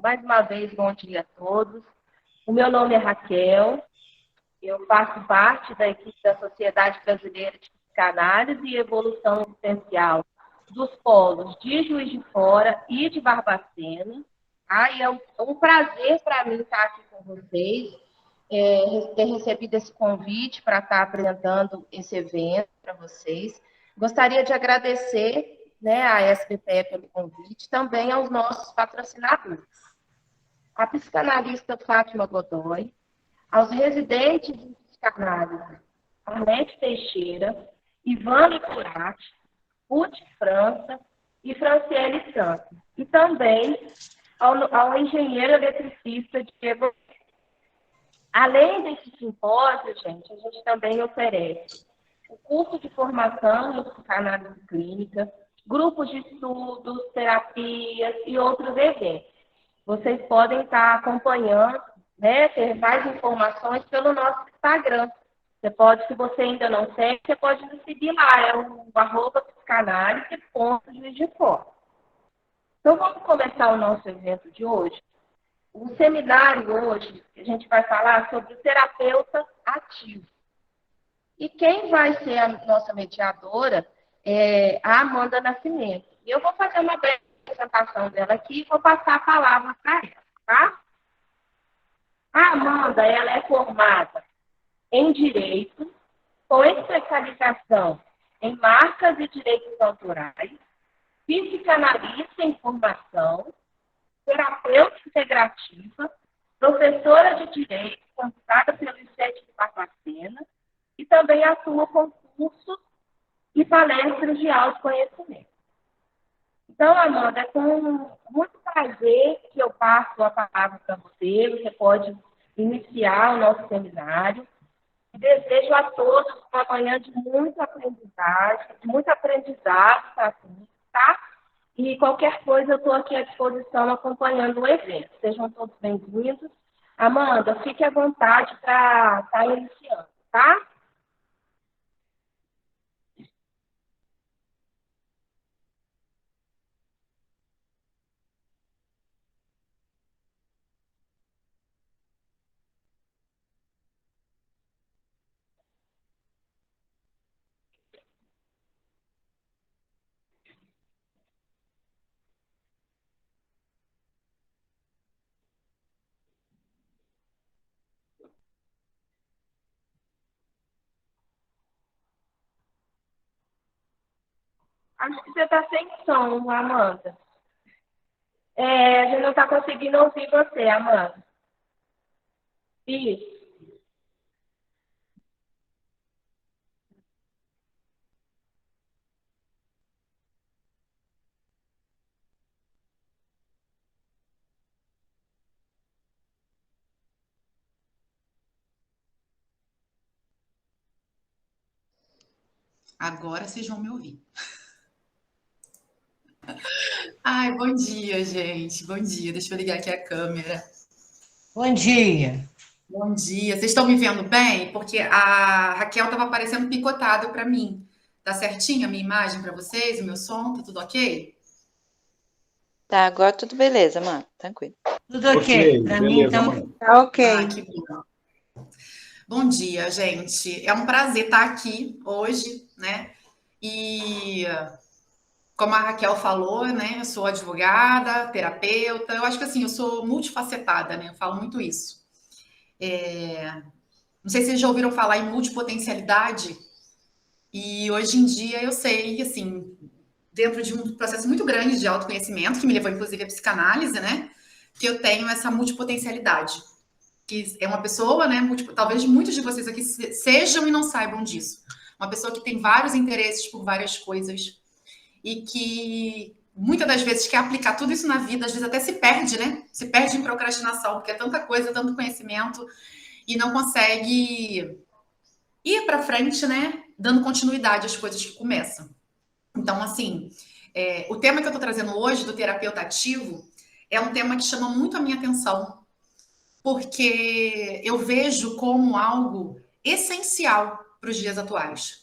Mais uma vez, bom dia a todos. O meu nome é Raquel, eu faço parte da equipe da Sociedade Brasileira de Psicanálise e Evolução Existencial dos polos de Juiz de Fora e de Barbacena. E é um prazer para mim estar aqui com vocês, ter recebido esse convite para estar apresentando esse evento para vocês. Gostaria de agradecer, né, à SBPE pelo convite, também aos nossos patrocinadores. A psicanalista Fátima Godoy, aos residentes em psicanálise Arlete Teixeira, Ivana Curati, Ruth França e Franciele Santos. E também ao engenheiro eletricista Diego. Além desse simpósio, gente, a gente também oferece o curso de formação em psicanálise clínica, grupos de estudos, terapias e outros eventos. Vocês podem estar acompanhando, né, ter mais informações pelo nosso Instagram. Você pode, se você ainda não segue, você pode nos seguir lá, é o @psicanálise.juiz de fora. Então, vamos começar o nosso evento de hoje. O seminário hoje, a gente vai falar sobre o terapeuta ativo. E quem vai ser a nossa mediadora é a Amanda Nascimento. E eu vou fazer uma breve apresentação dela aqui e vou passar a palavra para ela, tá? A Amanda, ela é formada em Direito, com especialização em Marcas e Direitos Autorais, psicanalista em formação, terapeuta integrativa, professora de Direito, convidada pelo ICET de Barbacena, e também atua com cursos e palestras de autoconhecimento. Então, Amanda, é com muito prazer que eu passo a palavra para você. Você pode iniciar o nosso seminário. Desejo a todos uma manhã de muita aprendizagem, muito aprendizado para todos, tá? E qualquer coisa, eu estou aqui à disposição acompanhando o evento. Sejam todos bem-vindos. Amanda, fique à vontade para estar iniciando, tá? Acho que você está sem som, Amanda. A gente não está conseguindo ouvir você, Amanda. Isso. Agora vocês vão me ouvir. Ai, bom dia, gente. Bom dia. Deixa eu ligar aqui a câmera. Bom dia. Bom dia. Vocês estão me vendo bem? Porque a Raquel estava aparecendo picotada para mim. Tá certinho a minha imagem para vocês? O meu som? Tá tudo ok? Tá, agora tudo beleza, mano. Tranquilo. Tudo ok. Para mim, então, mano. Tá ok. Ah, que bom. Bom dia, gente. É um prazer estar aqui hoje, né? E como a Raquel falou, né? Eu sou advogada, terapeuta. Eu acho que assim, eu sou multifacetada, né? Eu falo muito isso. Não sei se vocês já ouviram falar em multipotencialidade. E hoje em dia eu sei, assim, dentro de um processo muito grande de autoconhecimento, que me levou inclusive à psicanálise, né? Que eu tenho essa multipotencialidade. Que é uma pessoa, né? Talvez muitos de vocês aqui sejam e não saibam disso. Uma pessoa que tem vários interesses por várias coisas e que muitas das vezes quer aplicar tudo isso na vida, às vezes até se perde, né? Se perde em procrastinação, porque é tanta coisa, tanto conhecimento e não consegue ir para frente, né? Dando continuidade às coisas que começam. Então, assim, o tema que eu estou trazendo hoje, do terapeuta ativo, é um tema que chama muito a minha atenção, porque eu vejo como algo essencial para os dias atuais.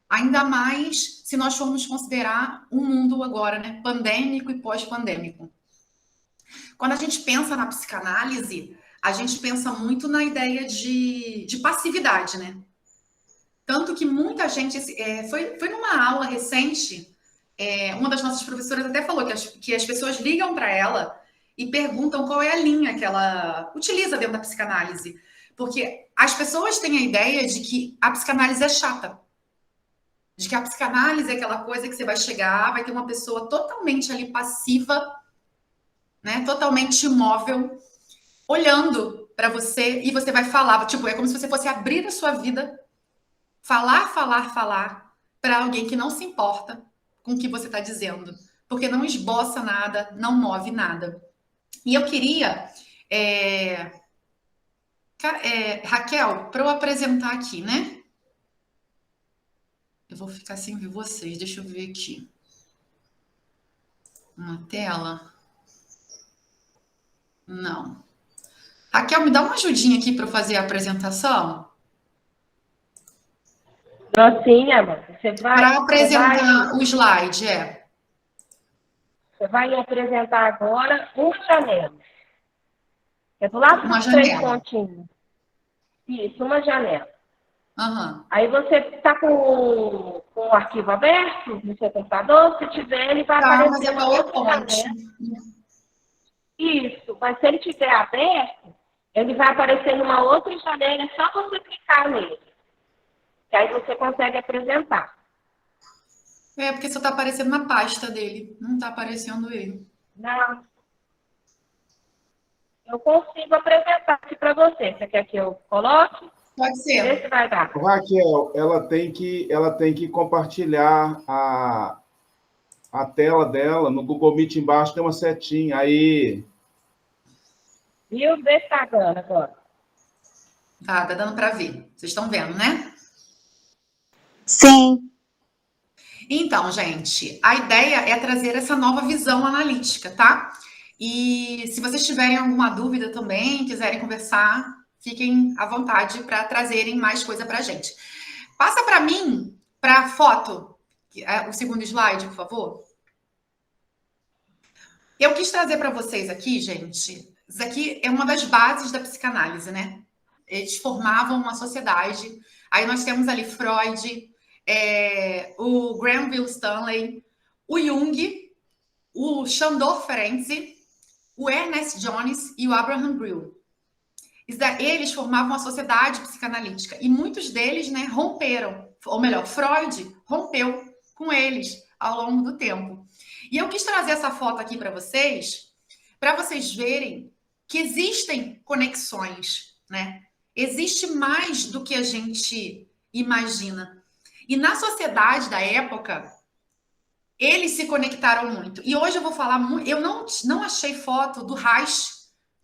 Ainda mais se nós formos considerar um mundo agora, né, pandêmico e pós-pandêmico. Quando a gente pensa na psicanálise, a gente pensa muito na ideia de passividade, né? Tanto que muita gente... foi numa aula recente, uma das nossas professoras até falou que as pessoas ligam para ela e perguntam qual é a linha que ela utiliza dentro da psicanálise. Porque as pessoas têm a ideia de que a psicanálise é chata. De que a psicanálise é aquela coisa que você vai chegar, vai ter uma pessoa totalmente ali passiva, né? Totalmente imóvel, olhando para você e você vai falar. Tipo, é como se você fosse abrir a sua vida, falar para alguém que não se importa com o que você está dizendo. Porque não esboça nada, não move nada. E eu queria... Raquel, para eu apresentar aqui, né? Eu vou ficar sem ver vocês. Deixa eu ver aqui. Uma tela. Não. Raquel, me dá uma ajudinha aqui para eu fazer a apresentação? Sim, amor. Você vai... Para apresentar o slide, Você vai apresentar agora uma janela. É do lado uma dos três janela. pontinhos. Isso, uma janela. Uhum. Aí você está com o arquivo aberto no seu computador, se tiver, ele vai aparecer Mas é uma outra PowerPoint. janela. Isso, mas se ele estiver aberto, ele vai aparecer numa outra janela, é só você clicar nele. Que aí você consegue apresentar. Porque só está aparecendo na pasta dele, não está aparecendo ele. Não. Eu consigo apresentar aqui para você. Você quer que eu coloque? Pode ser. Vê se vai dar. Raquel, ela tem que compartilhar a tela dela. No Google Meet embaixo tem uma setinha. Aí. Viu? Vê se está dando agora. Tá dando para ver. Vocês estão vendo, né? Sim. Então, gente, a ideia é trazer essa nova visão analítica, tá? E se vocês tiverem alguma dúvida também, quiserem conversar, fiquem à vontade para trazerem mais coisa para a gente. Passa para mim, para a foto, o segundo slide, por favor. Eu quis trazer para vocês aqui, gente, isso aqui é uma das bases da psicanálise, né? Eles formavam uma sociedade. Aí nós temos ali Freud, o Granville Stanley, o Jung, o Sándor Ferenczi, o Ernest Jones e o Abraham Brill. Eles formavam uma sociedade psicanalítica e muitos deles, né, romperam, ou melhor, Freud rompeu com eles ao longo do tempo. E eu quis trazer essa foto aqui para vocês verem que existem conexões, né? Existe mais do que a gente imagina. E na sociedade da época, eles se conectaram muito. E hoje eu vou falar muito... Eu não achei foto do Reich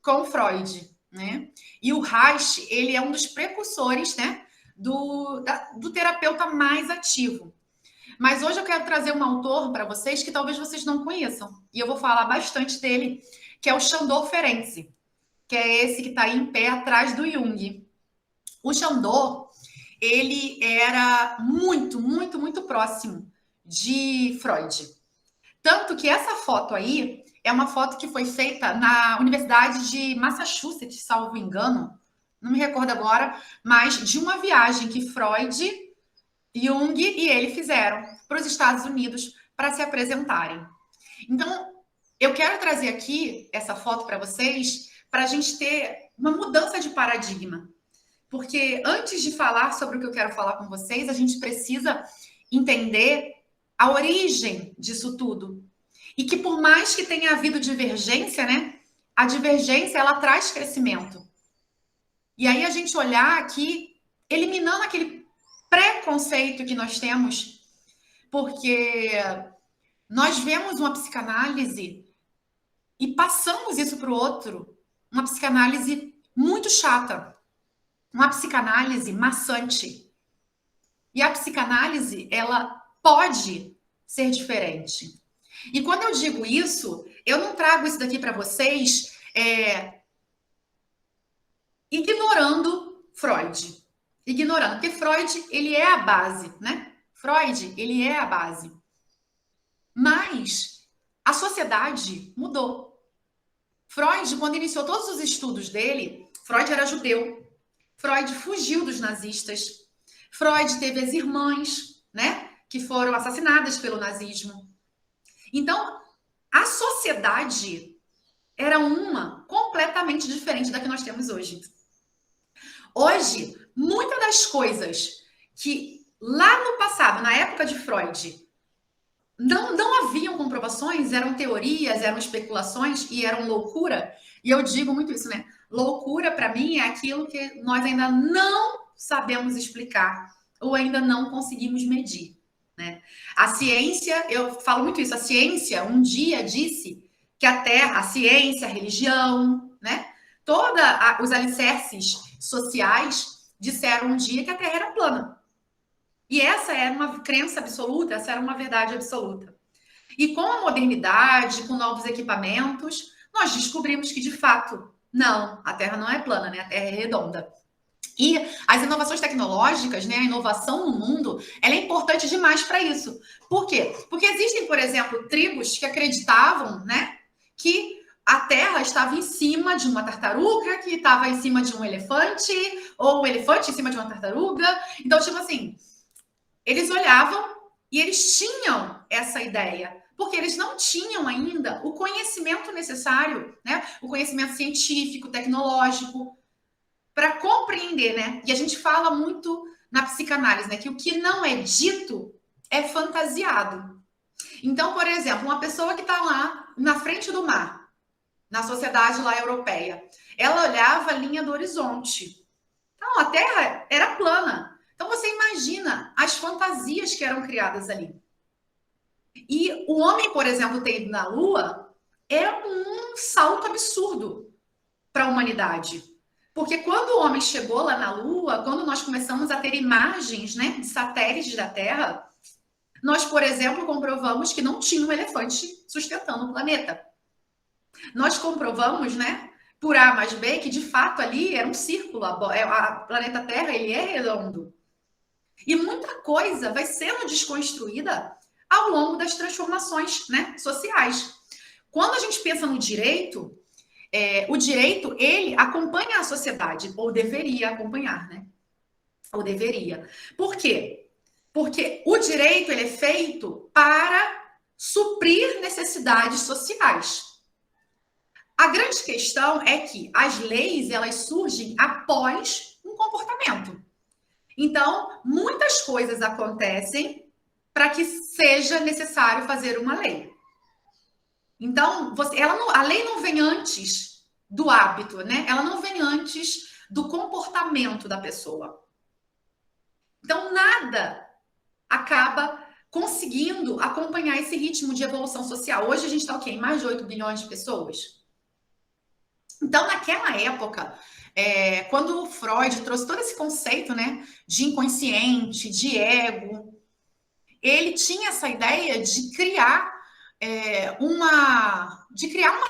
com Freud, né? E o Reich, ele é um dos precursores, né, do terapeuta mais ativo. Mas hoje eu quero trazer um autor para vocês que talvez vocês não conheçam. E eu vou falar bastante dele, que é o Sándor Ferenczi, que é esse que está aí em pé atrás do Jung. O Sándor, ele era muito, muito, muito próximo de Freud. Tanto que essa foto aí é uma foto que foi feita na Universidade de Massachusetts, salvo engano, não me recordo agora, mas de uma viagem que Freud, Jung e ele fizeram para os Estados Unidos para se apresentarem. Então, eu quero trazer aqui essa foto para vocês para a gente ter uma mudança de paradigma. Porque antes de falar sobre o que eu quero falar com vocês, a gente precisa entender a origem disso tudo. E que por mais que tenha havido divergência, né? A divergência, ela traz crescimento. E aí a gente olhar aqui, eliminando aquele preconceito que nós temos, porque nós vemos uma psicanálise e passamos isso para o outro, uma psicanálise muito chata, uma psicanálise maçante. E a psicanálise, ela pode ser diferente. E quando eu digo isso, eu não trago isso daqui para vocês ignorando Freud. Ignorando, porque Freud, ele é a base, né? Freud, ele é a base. Mas a sociedade mudou. Freud, quando iniciou todos os estudos dele, Freud era judeu. Freud fugiu dos nazistas. Freud teve as irmãs, né, que foram assassinadas pelo nazismo. Então, a sociedade era uma completamente diferente da que nós temos hoje. Hoje, muitas das coisas que lá no passado, na época de Freud, não haviam comprovações, eram teorias, eram especulações e eram loucura. E eu digo muito isso, né? Loucura, para mim, é aquilo que nós ainda não sabemos explicar ou ainda não conseguimos medir, né? A ciência, eu falo muito isso, a ciência um dia disse que a Terra, a ciência, a religião, né? Todos os alicerces sociais disseram um dia que a Terra era plana. E essa era uma crença absoluta, essa era uma verdade absoluta. E com a modernidade, com novos equipamentos, nós descobrimos que, de fato, não, a Terra não é plana, né? A Terra é redonda. E as inovações tecnológicas, né, a inovação no mundo, ela é importante demais para isso. Por quê? Porque existem, por exemplo, tribos que acreditavam, né, que a Terra estava em cima de uma tartaruga, que estava em cima de um elefante, ou o elefante em cima de uma tartaruga. Então, tipo assim, eles olhavam e eles tinham essa ideia, porque eles não tinham ainda o conhecimento necessário, né, o conhecimento científico, tecnológico, para compreender, né? E a gente fala muito na psicanálise, né? Que o que não é dito é fantasiado. Então, por exemplo, uma pessoa que está lá na frente do mar, na sociedade lá europeia, ela olhava a linha do horizonte. Então, a Terra era plana. Então, você imagina as fantasias que eram criadas ali. E o homem, por exemplo, ter ido na Lua é um salto absurdo para a humanidade. Porque quando o homem chegou lá na Lua, quando nós começamos a ter imagens, né, de satélites da Terra, nós, por exemplo, comprovamos que não tinha um elefante sustentando o planeta. Nós comprovamos, né, por A mais B, que de fato ali era um círculo. A planeta Terra, ele é redondo. E muita coisa vai sendo desconstruída ao longo das transformações, né, sociais. Quando a gente pensa no direito, o direito, ele acompanha a sociedade, ou deveria acompanhar, né? Ou deveria. Por quê? Porque o direito, ele é feito para suprir necessidades sociais. A grande questão é que as leis, elas surgem após um comportamento. Então, muitas coisas acontecem para que seja necessário fazer uma lei. Então, a lei não vem antes do hábito, né? Ela não vem antes do comportamento da pessoa. Então, nada acaba conseguindo acompanhar esse ritmo de evolução social. Hoje a gente está o quê? Em mais de 8 bilhões de pessoas? Então, naquela época, quando o Freud trouxe todo esse conceito, né, de inconsciente, de ego, ele tinha essa ideia de criar uma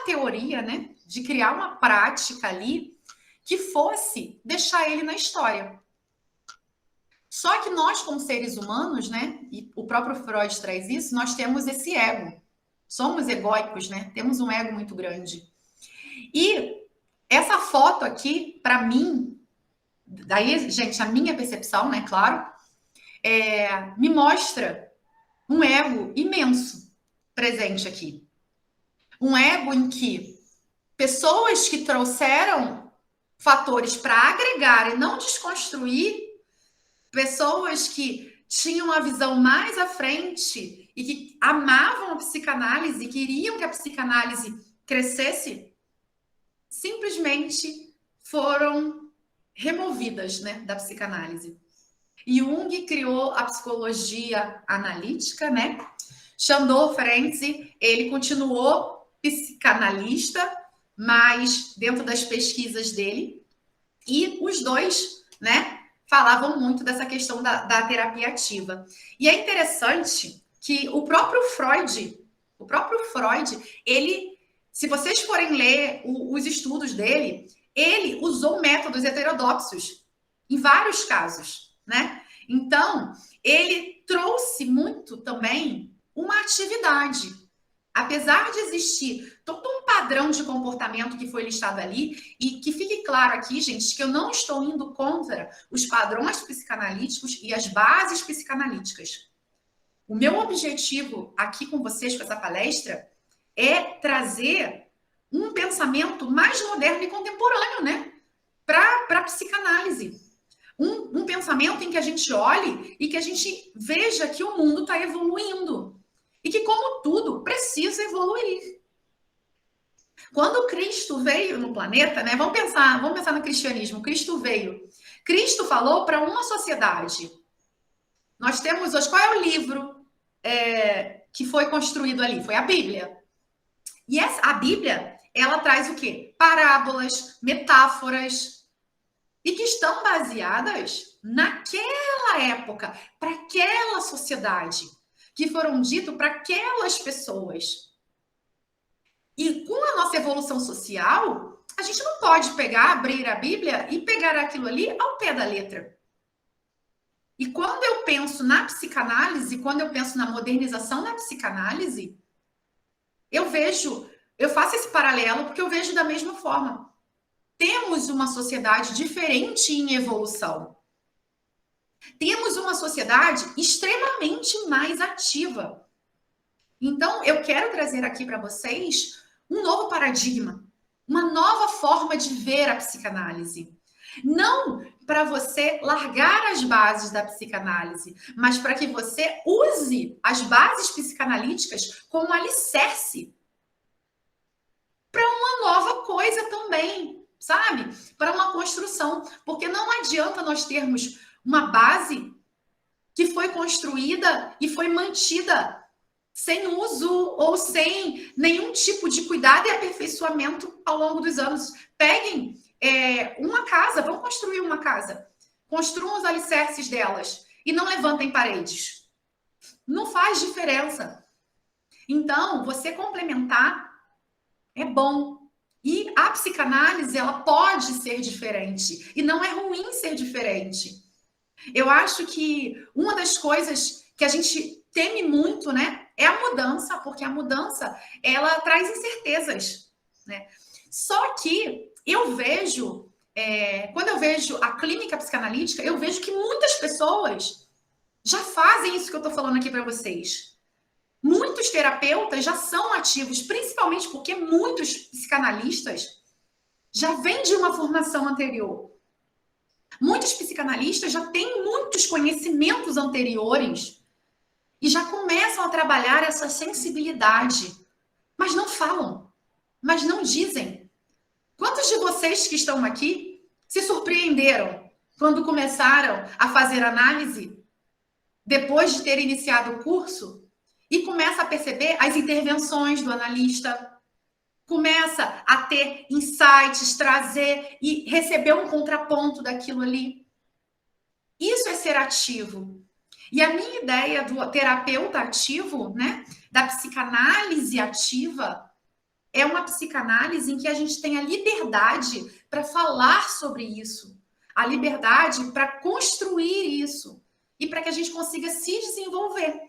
teoria, né? De criar uma prática ali que fosse deixar ele na história. Só que nós, como seres humanos, né? E o próprio Freud traz isso, nós temos esse ego. Somos egóicos, né? Temos um ego muito grande. E essa foto aqui, para mim, daí, gente, a minha percepção, né? Claro, me mostra um ego imenso presente aqui. Um ego em que pessoas que trouxeram fatores para agregar e não desconstruir, pessoas que tinham uma visão mais à frente e que amavam a psicanálise, queriam que a psicanálise crescesse, simplesmente foram removidas, né, da psicanálise. Jung criou a psicologia analítica, né? Chandor Ferenczi, ele continuou psicanalista, mas dentro das pesquisas dele, e os dois, né, falavam muito dessa questão da terapia ativa. E é interessante que o próprio Freud, ele, se vocês forem ler os estudos dele, ele usou métodos heterodoxos em vários casos, né? Então, ele trouxe muito também uma atividade. Apesar de existir todo um padrão de comportamento que foi listado ali, e que fique claro aqui, gente, que eu não estou indo contra os padrões psicanalíticos e as bases psicanalíticas. O meu objetivo aqui com vocês, com essa palestra, é trazer um pensamento mais moderno e contemporâneo, né? Para a psicanálise. Um pensamento em que a gente olhe e que a gente veja que o mundo está evoluindo. E que, como tudo, precisa evoluir. Quando Cristo veio no planeta, né? Vamos pensar no cristianismo. Cristo veio. Cristo falou para uma sociedade. Nós temos hoje, qual é o livro que foi construído ali? Foi a Bíblia. E a Bíblia, ela traz o quê? Parábolas, metáforas, e que estão baseadas naquela época, para aquela sociedade, que foram ditos para aquelas pessoas. E com a nossa evolução social, a gente não pode abrir a Bíblia e pegar aquilo ali ao pé da letra. E quando eu penso na psicanálise, quando eu penso na modernização da psicanálise, eu faço esse paralelo porque eu vejo da mesma forma. Temos uma sociedade diferente em evolução. Temos uma sociedade extremamente mais ativa. Então, eu quero trazer aqui para vocês um novo paradigma, uma nova forma de ver a psicanálise. Não para você largar as bases da psicanálise, mas para que você use as bases psicanalíticas como alicerce para uma nova coisa também, sabe? Para uma construção. Porque não adianta nós termos uma base que foi construída e foi mantida sem uso ou sem nenhum tipo de cuidado e aperfeiçoamento ao longo dos anos. Peguem uma casa, vão construir uma casa. Construam os alicerces delas e não levantem paredes. Não faz diferença. Então, você complementar é bom. E a psicanálise, ela pode ser diferente. E não é ruim ser diferente. Eu acho que uma das coisas que a gente teme muito, né, é a mudança, porque a mudança, ela traz incertezas, né? Só que eu vejo, quando eu vejo a clínica psicanalítica, eu vejo que muitas pessoas já fazem isso que eu estou falando aqui para vocês. Muitos terapeutas já são ativos, principalmente porque muitos psicanalistas já vêm de uma formação anterior. Muitos psicanalistas já têm muitos conhecimentos anteriores e já começam a trabalhar essa sensibilidade, mas não falam, mas não dizem. Quantos de vocês que estão aqui se surpreenderam quando começaram a fazer análise depois de ter iniciado o curso e começa a perceber as intervenções do analista, começa a ter insights, trazer e receber um contraponto daquilo ali? Isso é ser ativo. E a minha ideia do terapeuta ativo, né, da psicanálise ativa, é uma psicanálise em que a gente tem a liberdade para falar sobre isso, a liberdade para construir isso e para que a gente consiga se desenvolver,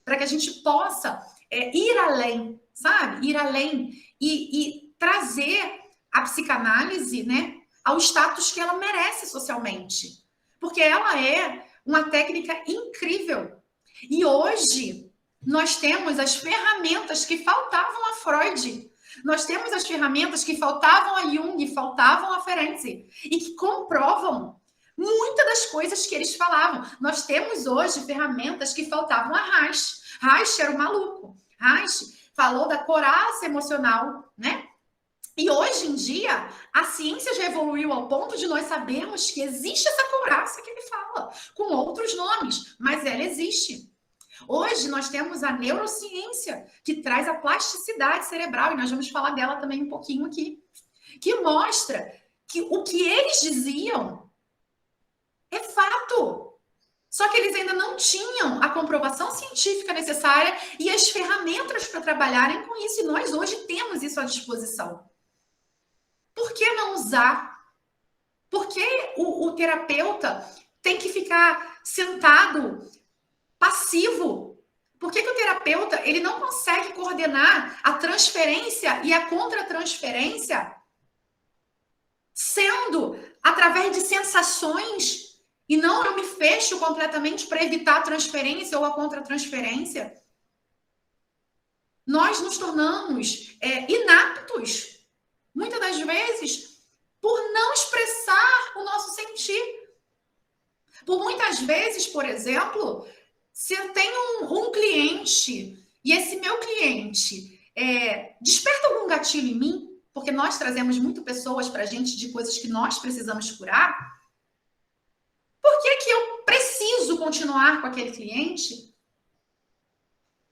para que a gente possa ir além, sabe? Ir além e trazer a psicanálise, né, ao status que ela merece socialmente. Porque ela é uma técnica incrível. E hoje nós temos as ferramentas que faltavam a Freud. Nós temos as ferramentas que faltavam a Jung, faltavam a Ferenczi, e que comprovam muitas das coisas que eles falavam. Nós temos hoje ferramentas que faltavam a Reich. Reich era o maluco. Reich falou da couraça emocional, né? E hoje em dia, a ciência já evoluiu ao ponto de nós sabermos que existe essa couraça que ele fala, com outros nomes, mas ela existe. Hoje nós temos a neurociência, que traz a plasticidade cerebral, e nós vamos falar dela também um pouquinho aqui, que mostra que o que eles diziam é fato. Só que eles ainda não tinham a comprovação científica necessária e as ferramentas para trabalharem com isso, e nós hoje temos isso à disposição. Por que não usar? Por que o terapeuta tem que ficar sentado, passivo, Por que o terapeuta ele não consegue coordenar a transferência e a contra-transferência sendo através de sensações e não eu me fecho completamente para evitar a transferência ou a contra-transferência? Nós nos tornamos inaptos, muitas das vezes, por não expressar o nosso sentir. Por muitas vezes, por exemplo, se eu tenho um cliente e esse meu cliente desperta algum gatilho em mim, porque nós trazemos muito pessoas para a gente de coisas que nós precisamos curar, por que eu preciso continuar com aquele cliente?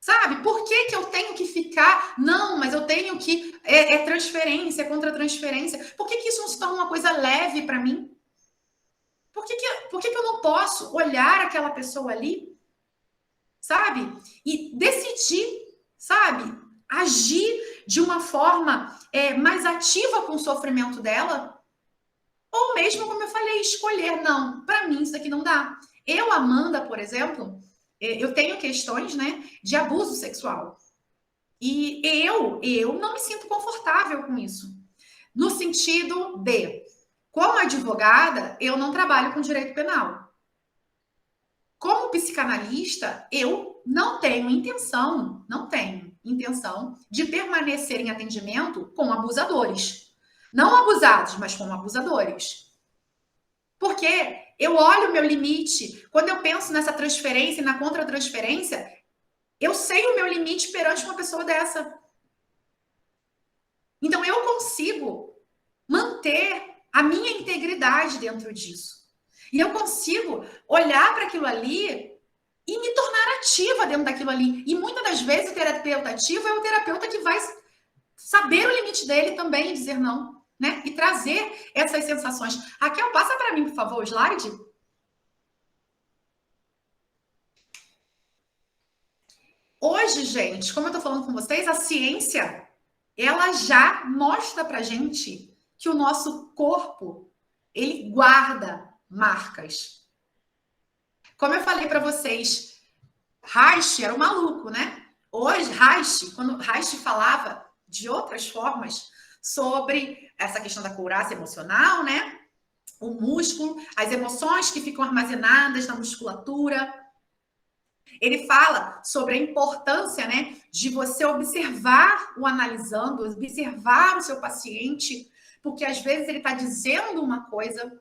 Sabe? Por que eu tenho que ficar? Não, mas eu tenho que... transferência, é contra-transferência. Por que isso não se torna uma coisa leve para mim? Por que eu não posso olhar aquela pessoa ali, sabe? E decidir, sabe? Agir de uma forma mais ativa com o sofrimento dela? Ou mesmo, como eu falei, escolher. Não, para mim isso aqui não dá. Eu, Amanda, por exemplo... eu tenho questões, né, de abuso sexual. E eu não me sinto confortável com isso. No sentido de, como advogada, eu não trabalho com direito penal. Como psicanalista, eu não tenho intenção de permanecer em atendimento com abusadores. Não abusados, mas com abusadores. Porque eu olho o meu limite. Quando eu penso nessa transferência e na contra-transferência, eu sei o meu limite perante uma pessoa dessa. Então, eu consigo manter a minha integridade dentro disso. E eu consigo olhar para aquilo ali e me tornar ativa dentro daquilo ali. E muitas das vezes o terapeuta ativo é o terapeuta que vai saber o limite dele também e dizer não. Né? E trazer essas sensações. Raquel, passa para mim, por favor, o slide. Hoje, gente, como eu estou falando com vocês, a ciência, ela já mostra para gente que o nosso corpo, ele guarda marcas. Como eu falei para vocês, Reich era um maluco, né? Hoje, quando Reich falava de outras formas sobre essa questão da couraça emocional, né? O músculo, as emoções que ficam armazenadas na musculatura. Ele fala sobre a importância, né, de você observar o analisando, observar o seu paciente, porque às vezes ele está dizendo uma coisa,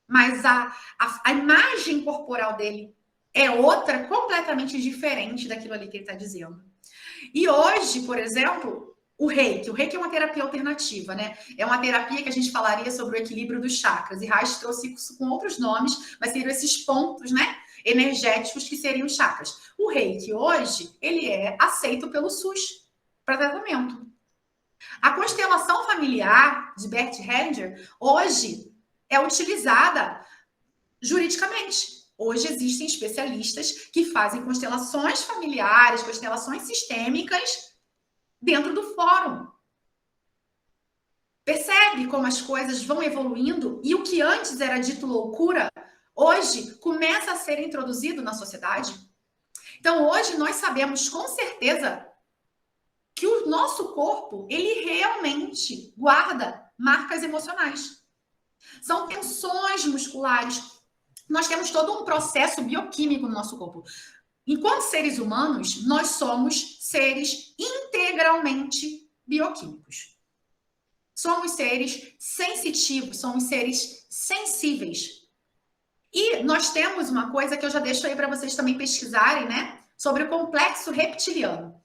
mas a imagem corporal dele é outra, completamente diferente daquilo ali que ele está dizendo. E hoje, por exemplo, o Reiki é uma terapia alternativa, né? É uma terapia que a gente falaria sobre o equilíbrio dos chakras. E Reich trouxe isso com outros nomes, mas seriam esses pontos, né, energéticos que seriam os chakras. O Reiki hoje, ele é aceito pelo SUS para tratamento. A constelação familiar de Bert Hellinger hoje é utilizada juridicamente. Hoje existem especialistas que fazem constelações familiares, constelações sistêmicas dentro do fórum. Percebe como as coisas vão evoluindo e o que antes era dito loucura, hoje começa a ser introduzido na sociedade? Então, hoje nós sabemos com certeza que o nosso corpo, ele realmente guarda marcas emocionais. São tensões musculares. Nós temos todo um processo bioquímico no nosso corpo. Enquanto seres humanos, nós somos seres integralmente bioquímicos. Somos seres sensitivos, somos seres sensíveis. E nós temos uma coisa que eu já deixo aí para vocês também pesquisarem, né? Sobre o complexo reptiliano.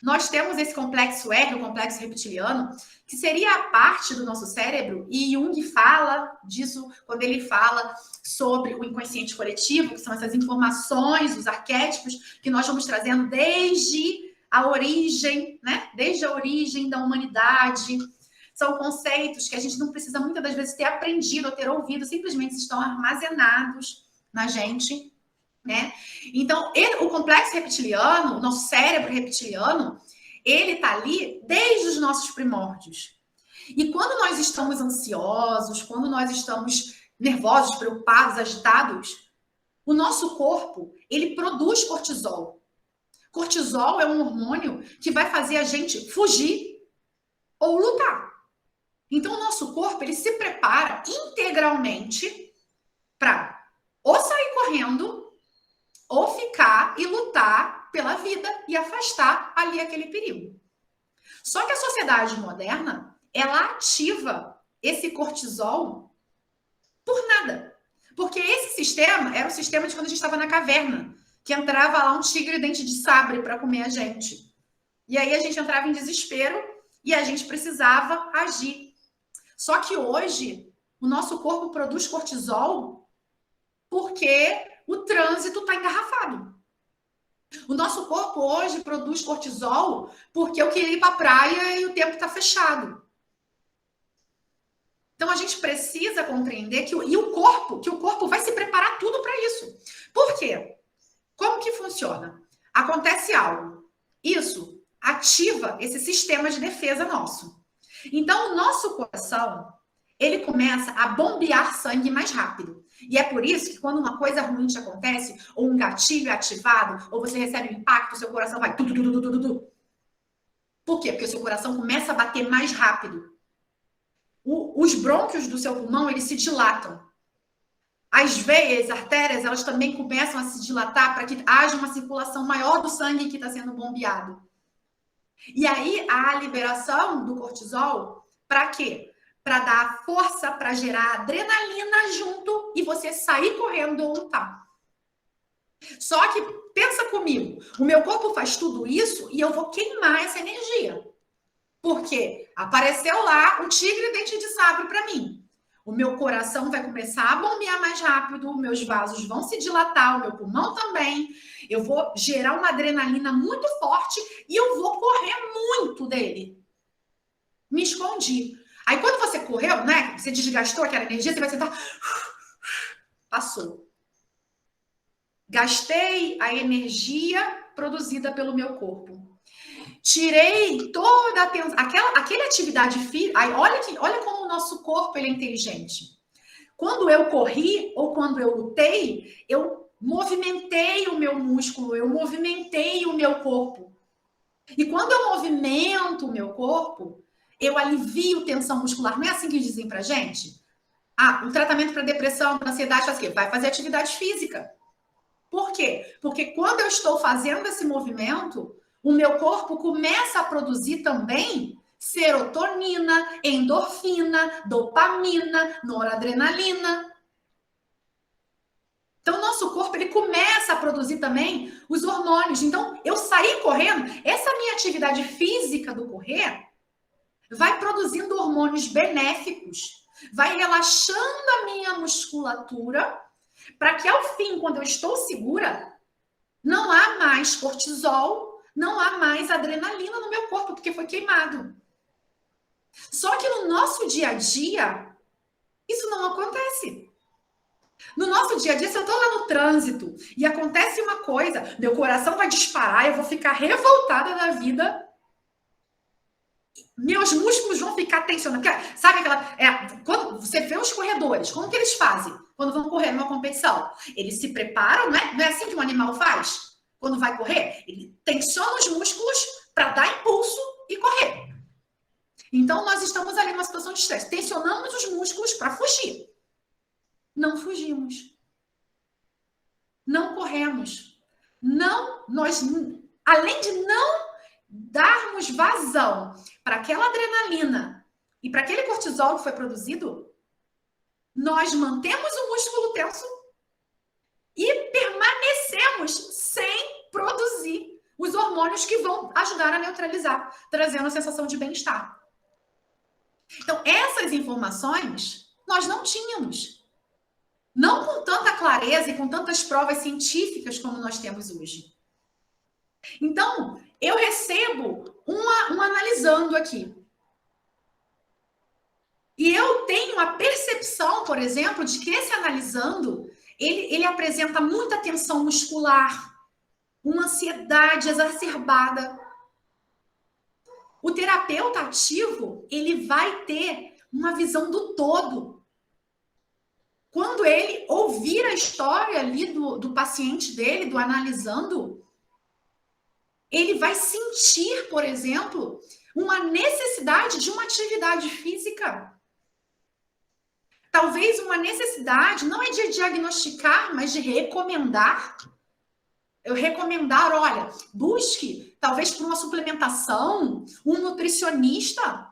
Nós temos esse complexo R, o complexo reptiliano, que seria a parte do nosso cérebro, e Jung fala disso quando ele fala sobre o inconsciente coletivo, que são essas informações, os arquétipos que nós vamos trazendo desde a origem, né? Desde a origem da humanidade. São conceitos que a gente não precisa muitas das vezes ter aprendido ou ter ouvido, simplesmente estão armazenados na gente, né? Então, o complexo reptiliano, o nosso cérebro reptiliano, ele está ali desde os nossos primórdios. E quando nós estamos ansiosos, quando nós estamos nervosos, preocupados, agitados, o nosso corpo, ele produz cortisol. Cortisol é um hormônio que vai fazer a gente fugir ou lutar. Então, o nosso corpo, ele se prepara integralmente para ou sair correndo ou ficar e lutar pela vida e afastar ali aquele perigo. Só que a sociedade moderna, ela ativa esse cortisol por nada. Porque esse sistema era o sistema de quando a gente estava na caverna, que entrava lá um tigre dente de sabre para comer a gente. E aí a gente entrava em desespero e a gente precisava agir. Só que hoje, o nosso corpo produz cortisol porque o trânsito está engarrafado. O nosso corpo hoje produz cortisol porque eu queria ir para a praia e o tempo está fechado. Então, a gente precisa compreender que o corpo vai se preparar tudo para isso. Por quê? Como que funciona? Acontece algo. Isso ativa esse sistema de defesa nosso. Então, o nosso coração, ele começa a bombear sangue mais rápido. E é por isso que quando uma coisa ruim te acontece, ou um gatilho é ativado, ou você recebe um impacto, seu coração vai... Por quê? Porque o seu coração começa a bater mais rápido. Os brônquios do seu pulmão, eles se dilatam. As veias, as artérias, elas também começam a se dilatar para que haja uma circulação maior do sangue que está sendo bombeado. E aí, a liberação do cortisol, para quê? Para dar força, para gerar adrenalina junto e você sair correndo ou lutar. Só que, pensa comigo, o meu corpo faz tudo isso e eu vou queimar essa energia. Porque apareceu lá um tigre dente de sabre para mim. O meu coração vai começar a bombear mais rápido, meus vasos vão se dilatar, o meu pulmão também. Eu vou gerar uma adrenalina muito forte e eu vou correr muito dele. Me escondi. Aí quando você correu, né? Você desgastou aquela energia, você vai sentar. Passou. Gastei a energia produzida pelo meu corpo. Tirei toda a atenção, aquela atividade física. Olha como o nosso corpo ele é inteligente. Quando eu corri ou quando eu lutei, eu movimentei o meu músculo, eu movimentei o meu corpo. E quando eu movimento o meu corpo, eu alivio tensão muscular. Não é assim que dizem pra gente? O tratamento para depressão, para ansiedade, faz o quê? Vai fazer atividade física. Por quê? Porque quando eu estou fazendo esse movimento, o meu corpo começa a produzir também serotonina, endorfina, dopamina, noradrenalina. Então, o nosso corpo ele começa a produzir também os hormônios. Então, eu sair correndo, essa minha atividade física do correr vai produzindo hormônios benéficos, vai relaxando a minha musculatura, para que ao fim, quando eu estou segura, não há mais cortisol, não há mais adrenalina no meu corpo, porque foi queimado. Só que no nosso dia a dia, isso não acontece. No nosso dia a dia, se eu estou lá no trânsito e acontece uma coisa, meu coração vai disparar, eu vou ficar revoltada da vida, meus músculos vão ficar tensionados. Sabe quando você vê os corredores, como que eles fazem quando vão correr numa competição? Eles se preparam, não é assim que um animal faz? Quando vai correr, ele tensiona os músculos para dar impulso e correr. Então, nós estamos ali numa situação de estresse. Tensionamos os músculos para fugir. Não fugimos. Não corremos. Além de não darmos vazão para aquela adrenalina e para aquele cortisol que foi produzido, nós mantemos o músculo tenso e permanecemos sem produzir os hormônios que vão ajudar a neutralizar, trazendo a sensação de bem-estar. Então, essas informações nós não tínhamos. Não com tanta clareza e com tantas provas científicas como nós temos hoje. Então, eu recebo um analisando aqui. E eu tenho a percepção, por exemplo, de que esse analisando, ele apresenta muita tensão muscular, uma ansiedade exacerbada. O terapeuta ativo, ele vai ter uma visão do todo. Quando ele ouvir a história ali do paciente dele, do analisando, ele vai sentir, por exemplo, uma necessidade de uma atividade física. Talvez uma necessidade, não é de diagnosticar, mas de recomendar. Eu recomendar, olha, busque, talvez por uma suplementação, um nutricionista.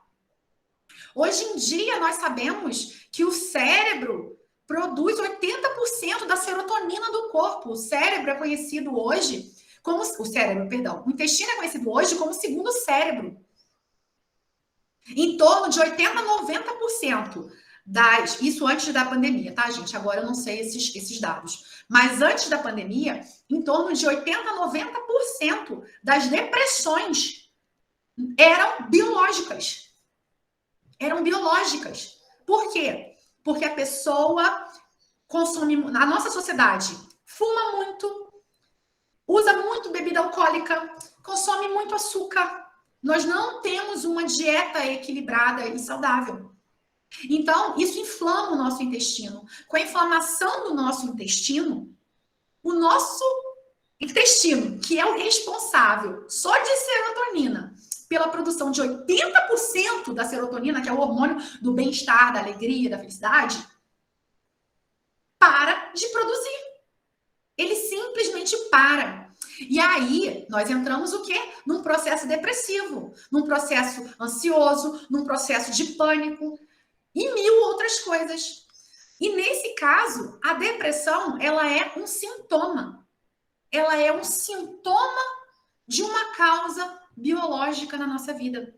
Hoje em dia, nós sabemos que o cérebro produz 80% da serotonina do corpo. O cérebro é conhecido hoje como... O intestino é conhecido hoje como o segundo cérebro. Em torno de 80% a 90% isso antes da pandemia, tá, gente? Agora eu não sei esses dados. Mas antes da pandemia, em torno de 80% a 90% das depressões eram biológicas. Por quê? Porque a pessoa consome... Na nossa sociedade, fuma muito, usa muito bebida alcoólica, consome muito açúcar. Nós não temos uma dieta equilibrada e saudável. Então, isso inflama o nosso intestino. Com a inflamação do nosso intestino, o nosso intestino, que é o responsável só de serotonina, pela produção de 80% da serotonina, que é o hormônio do bem-estar, da alegria, da felicidade, para de produzir. Ele simplesmente para. E aí, nós entramos o quê? Num processo depressivo, num processo ansioso, num processo de pânico e mil outras coisas. E nesse caso, a depressão, ela é um sintoma. Ela é um sintoma de uma causa biológica na nossa vida.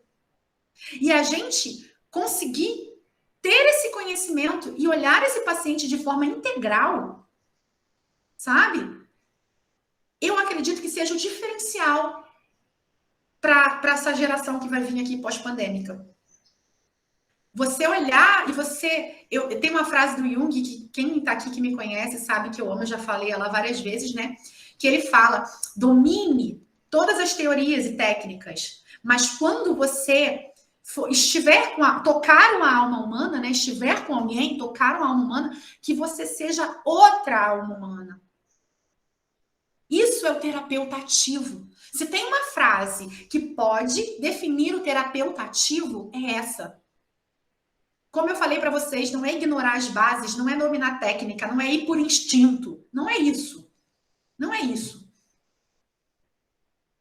E a gente conseguir ter esse conhecimento e olhar esse paciente de forma integral, sabe? Eu acredito que seja o diferencial para essa geração que vai vir aqui pós-pandêmica. Você olhar e você... Eu tenho uma frase do Jung, que quem está aqui que me conhece sabe que eu amo, eu já falei ela várias vezes, né? Que ele fala, domine todas as teorias e técnicas, mas quando você estiver tocar uma alma humana, né? Estiver com alguém, tocar uma alma humana, que você seja outra alma humana. Isso é o terapeuta ativo. Se tem uma frase que pode definir o terapeuta ativo, é essa. Como eu falei para vocês, não é ignorar as bases, não é dominar técnica, não é ir por instinto. Não é isso. Não é isso.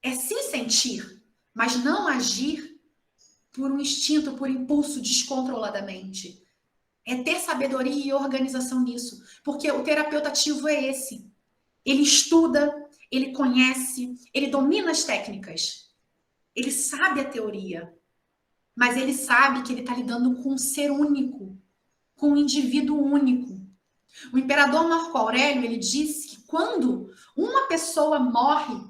É se sentir, mas não agir por um instinto, por impulso descontroladamente. É ter sabedoria e organização nisso. Porque o terapeuta ativo é esse. Ele estuda, ele conhece, ele domina as técnicas. Ele sabe a teoria. Mas ele sabe que ele está lidando com um ser único, com um indivíduo único. O imperador Marco Aurélio, ele disse que quando uma pessoa morre,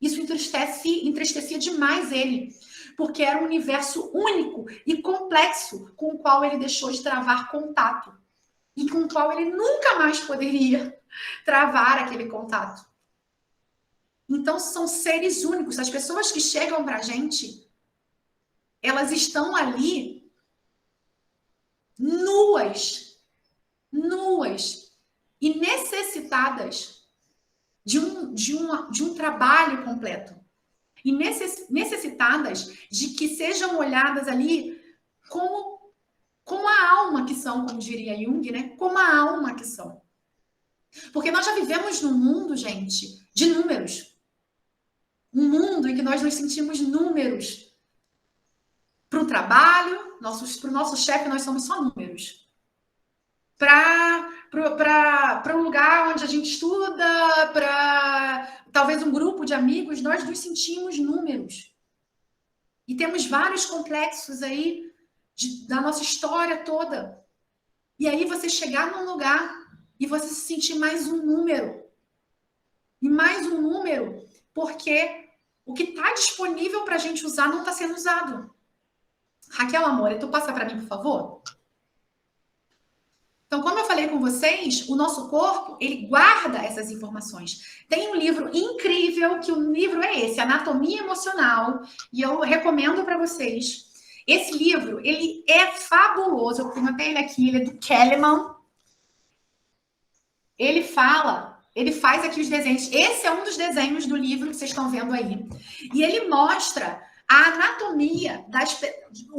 isso entristecia demais ele, porque era um universo único e complexo com o qual ele deixou de travar contato e com o qual ele nunca mais poderia travar aquele contato. Então, são seres únicos. As pessoas que chegam para a gente, elas estão ali nuas e necessitadas de um trabalho completo. E necessitadas de que sejam olhadas ali como a alma que são, como diria Jung, né? Como a alma que são. Porque nós já vivemos num mundo, gente, de números. Um mundo em que nós nos sentimos números. Para o trabalho, para o nosso chefe, nós somos só números. Para um lugar onde a gente estuda, para talvez um grupo de amigos, nós nos sentimos números. E temos vários complexos aí da nossa história toda. E aí você chegar num lugar e você se sentir mais um número. E mais um número, porque o que está disponível para a gente usar não está sendo usado. Raquel, amor, tu passa para mim, por favor? Então, como eu falei com vocês, o nosso corpo, ele guarda essas informações. Tem um livro incrível, que o livro é esse, Anatomia Emocional, e eu recomendo para vocês. Esse livro, ele é fabuloso, eu tenho até ele aqui, ele é do Kahneman. Ele fala ele faz aqui os desenhos. Esse é um dos desenhos do livro que vocês estão vendo aí. E ele mostra a anatomia,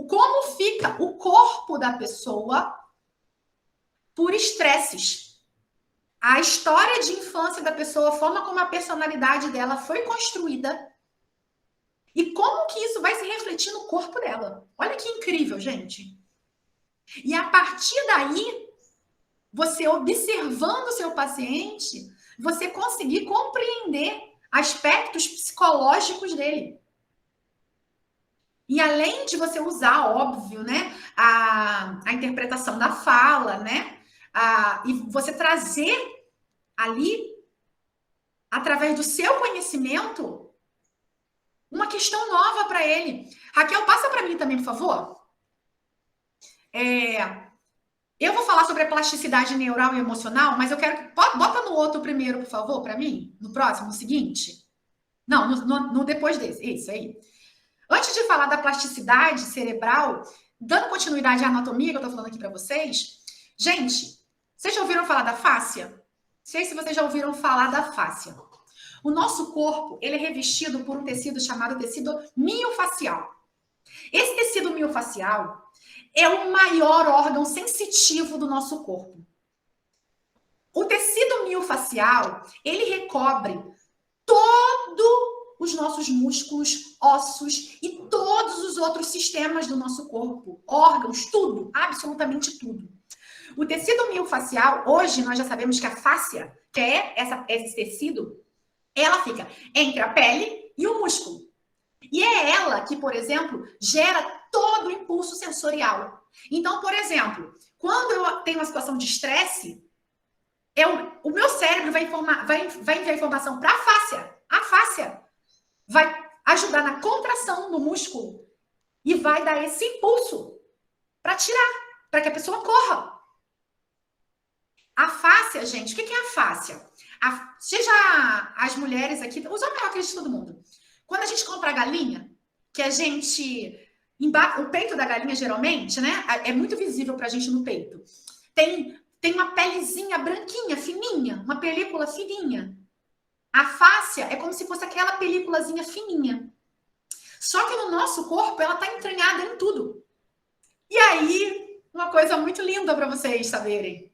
como fica o corpo da pessoa por estresses. A história de infância da pessoa, a forma como a personalidade dela foi construída e como que isso vai se refletir no corpo dela. Olha que incrível, gente. E a partir daí, você observando o seu paciente, você conseguir compreender aspectos psicológicos dele. E além de você usar, óbvio, né, a interpretação da fala, né, e você trazer ali, através do seu conhecimento, uma questão nova para ele. Raquel, passa para mim também, por favor. Eu vou falar sobre a plasticidade neural e emocional, mas eu quero... Bota no outro primeiro, por favor, para mim. No próximo, no seguinte. Não, no depois desse. Isso aí. Antes de falar da plasticidade cerebral, dando continuidade à anatomia que eu estou falando aqui para vocês, gente, vocês já ouviram falar da fáscia? Não sei se vocês já ouviram falar da fáscia. O nosso corpo, ele é revestido por um tecido chamado tecido miofacial. Esse tecido miofacial é o maior órgão sensitivo do nosso corpo. O tecido miofacial, ele recobre todos os nossos músculos, ossos e todos os outros sistemas do nosso corpo. Órgãos, tudo, absolutamente tudo. O tecido miofacial, hoje nós já sabemos que a fáscia, que é esse tecido, ela fica entre a pele e o músculo. E é ela que, por exemplo, gera todo o impulso sensorial. Então, por exemplo, quando eu tenho uma situação de estresse, o meu cérebro vai enviar informação para a fáscia. A fáscia vai ajudar na contração do músculo e vai dar esse impulso para tirar, para que a pessoa corra. A fáscia, gente, o que é a fáscia? Seja as mulheres aqui, os homens, eu acredito todo mundo. Quando a gente compra a galinha, que a gente... O peito da galinha, geralmente, né? É muito visível pra gente no peito. Tem uma pelezinha branquinha, fininha, uma película fininha. A fáscia é como se fosse aquela películazinha fininha. Só que no nosso corpo, ela tá entranhada em tudo. E aí, uma coisa muito linda para vocês saberem.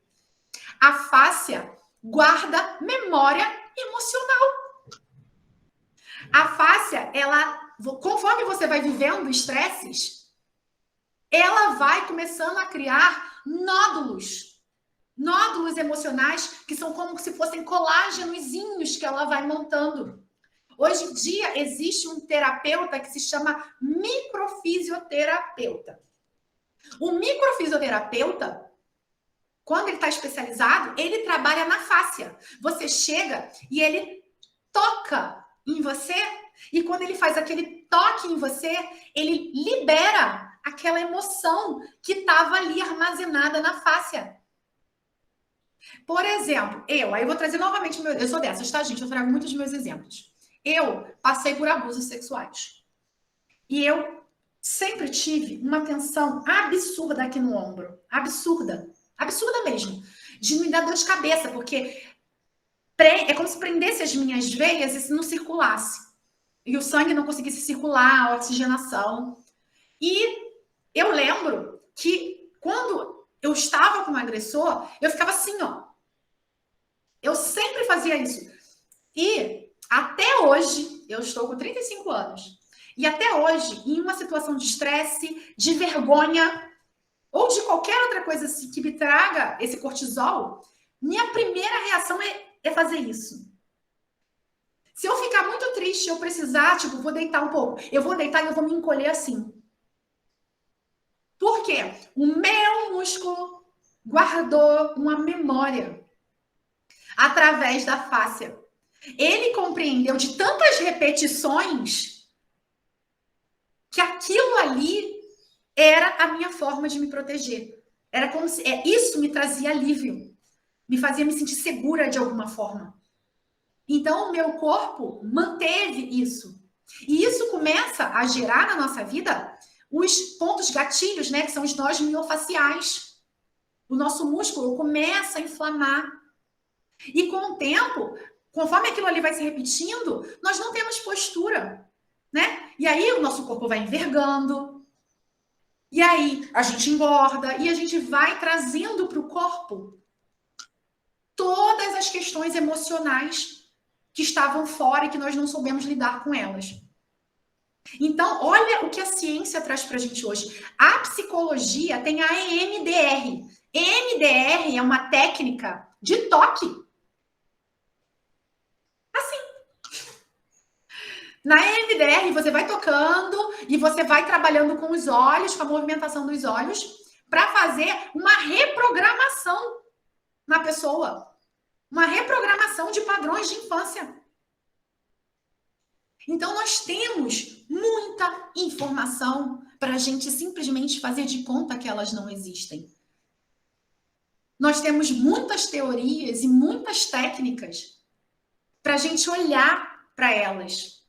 A fáscia guarda memória emocional. A fáscia, conforme você vai vivendo estresses, ela vai começando a criar nódulos emocionais que são como se fossem colágenozinhos que ela vai montando. Hoje em dia existe um terapeuta que se chama microfisioterapeuta. O microfisioterapeuta, quando ele está especializado, ele trabalha na fáscia. Você chega e ele toca em você, e quando ele faz aquele toque em você, ele libera aquela emoção que estava ali armazenada na fáscia. Por exemplo, aí eu vou trazer novamente, eu sou dessas, tá, gente? Eu trago muitos dos meus exemplos. Eu passei por abusos sexuais. E eu sempre tive uma tensão absurda aqui no ombro. Absurda. Absurda mesmo. De me dar dor de cabeça, porque é como se prendesse as minhas veias e não circulasse. E o sangue não conseguisse circular, a oxigenação. E eu lembro que quando eu estava com um agressor, eu ficava assim, ó. Eu sempre fazia isso. E até hoje, eu estou com 35 anos. E até hoje, em uma situação de estresse, de vergonha, ou de qualquer outra coisa assim, que me traga esse cortisol, minha primeira reação é fazer isso. Se eu ficar muito triste, eu precisar, vou deitar um pouco. Eu vou deitar e eu vou me encolher assim. Por quê? O meu músculo guardou uma memória através da fáscia. Ele compreendeu de tantas repetições que aquilo ali era a minha forma de me proteger. Era como se isso me trazia alívio, me fazia me sentir segura de alguma forma. Então, o meu corpo manteve isso. E isso começa a gerar na nossa vida os pontos gatilhos, né? Que são os nós miofaciais. O nosso músculo começa a inflamar. E com o tempo, conforme aquilo ali vai se repetindo, nós não temos postura, né? E aí o nosso corpo vai envergando, e aí a gente engorda, e a gente vai trazendo para o corpo todas as questões emocionais que estavam fora e que nós não soubemos lidar com elas. Então, olha o que a ciência traz para a gente hoje. A psicologia tem a EMDR. EMDR é uma técnica de toque. Assim. Na EMDR, você vai tocando e você vai trabalhando com os olhos, com a movimentação dos olhos, para fazer uma reprogramação na pessoa. Uma reprogramação de padrões de infância. Então, nós temos muita informação para a gente simplesmente fazer de conta que elas não existem. Nós temos muitas teorias e muitas técnicas para a gente olhar para elas.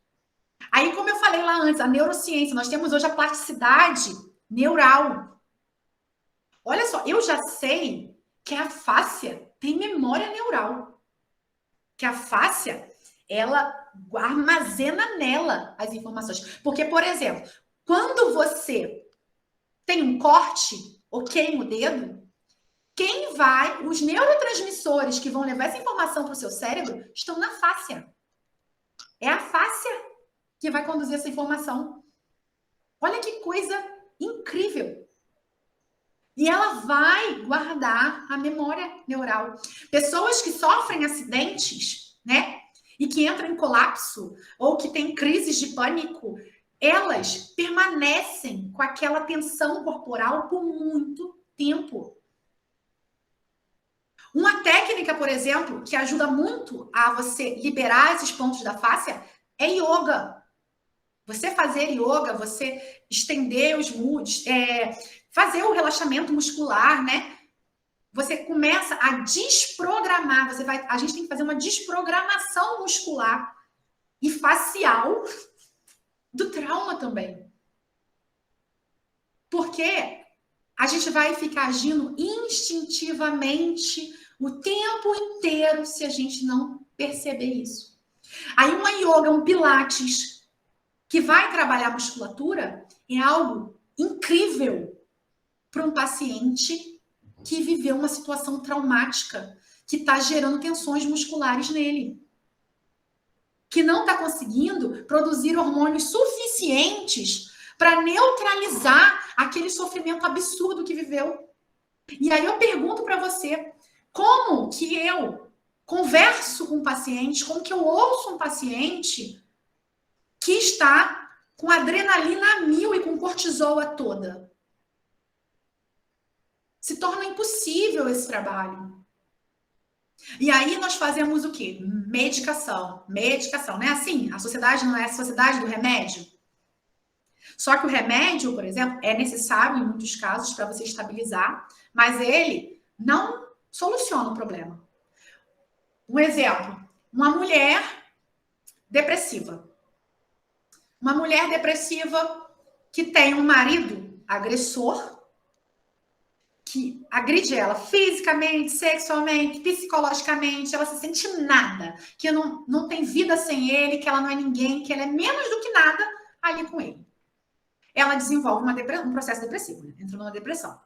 Aí, como eu falei lá antes, a neurociência, nós temos hoje a plasticidade neural. Olha só, eu já sei que a fáscia tem memória neural. Que a fáscia, ela armazena nela as informações. Porque, por exemplo, quando você tem um corte ou queima o dedo, os neurotransmissores que vão levar essa informação para o seu cérebro estão na fáscia. É a fáscia que vai conduzir essa informação. Olha que coisa incrível. E ela vai guardar a memória neural. Pessoas que sofrem acidentes, né? E que entram em colapso ou que têm crises de pânico, elas permanecem com aquela tensão corporal por muito tempo. Uma técnica, por exemplo, que ajuda muito a você liberar esses pontos da fáscia é yoga. Você fazer yoga, você estender os músculos, fazer o relaxamento muscular, né? Você começa a desprogramar, a gente tem que fazer uma desprogramação muscular e facial do trauma também. Porque a gente vai ficar agindo instintivamente o tempo inteiro se a gente não perceber isso. Aí uma yoga, um pilates, que vai trabalhar a musculatura, é algo incrível para um paciente que viveu uma situação traumática, que está gerando tensões musculares nele, que não está conseguindo produzir hormônios suficientes para neutralizar aquele sofrimento absurdo que viveu. E aí eu pergunto para você, como que eu converso com um paciente, como que eu ouço um paciente que está com adrenalina a 1000 e com cortisol a toda? Se torna impossível esse trabalho. E aí nós fazemos o quê? Medicação, né? Assim, a sociedade não é a sociedade do remédio? Só que o remédio, por exemplo, é necessário em muitos casos para você estabilizar, mas ele não soluciona o problema. Um exemplo, uma mulher depressiva. Uma mulher depressiva que tem um marido agressor, que agride ela fisicamente, sexualmente, psicologicamente, ela se sente nada, que não tem vida sem ele, que ela não é ninguém, que ela é menos do que nada ali com ele. Ela desenvolve um processo depressivo, né? Entra numa depressão.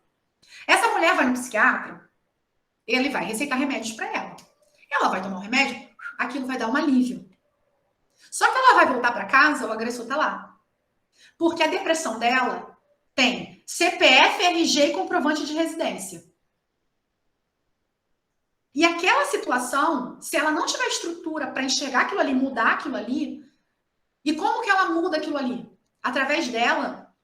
Essa mulher vai no psiquiatra, ele vai receitar remédios para ela. Ela vai tomar um remédio, aquilo vai dar um alívio. Só que ela vai voltar para casa, o agressor tá lá. Porque a depressão dela tem CPF, RG e comprovante de residência. E aquela situação, se ela não tiver estrutura para enxergar aquilo ali, mudar aquilo ali, e como que ela muda aquilo ali? Através dela,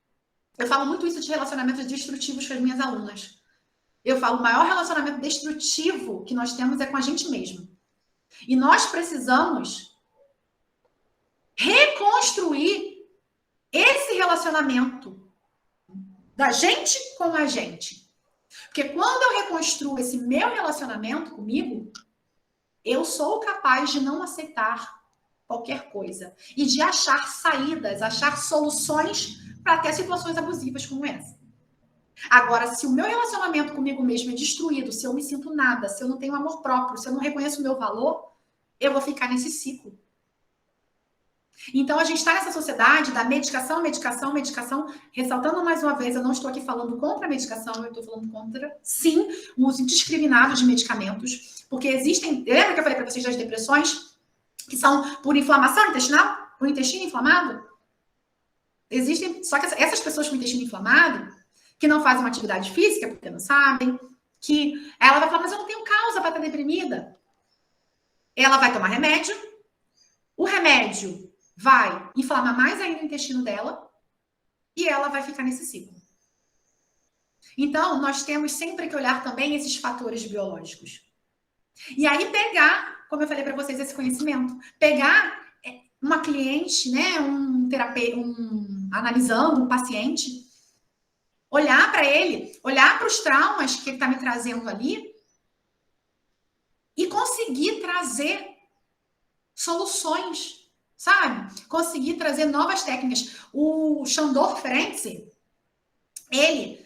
eu falo muito isso de relacionamentos destrutivos com as minhas alunas. Eu falo, o maior relacionamento destrutivo que nós temos é com a gente mesmo. E nós precisamos reconstruir esse relacionamento da gente com a gente. Porque quando eu reconstruo esse meu relacionamento comigo, eu sou capaz de não aceitar qualquer coisa e de achar saídas, achar soluções para até situações abusivas como essa. Agora, se o meu relacionamento comigo mesmo é destruído, se eu me sinto nada, se eu não tenho amor próprio, se eu não reconheço o meu valor, eu vou ficar nesse ciclo. Então, a gente está nessa sociedade da medicação, medicação, medicação. Ressaltando mais uma vez, eu não estou aqui falando contra a medicação, eu estou falando contra, sim, o uso indiscriminado de medicamentos. Porque existem... Lembra que eu falei para vocês das depressões? Que são por inflamação intestinal? Por intestino inflamado? Existem... Só que essas pessoas com intestino inflamado, que não fazem uma atividade física, porque não sabem, que ela vai falar, mas eu não tenho causa para estar deprimida. Ela vai tomar remédio, o remédio vai inflamar mais ainda o intestino dela e ela vai ficar nesse ciclo. Então, nós temos sempre que olhar também esses fatores biológicos. E aí pegar, como eu falei para vocês, esse conhecimento, pegar uma cliente, né, um terapeuta, analisando um paciente, olhar para ele, olhar para os traumas que ele está me trazendo ali e conseguir trazer soluções, sabe? Conseguir trazer novas técnicas. O Sandor Ferenczi, ele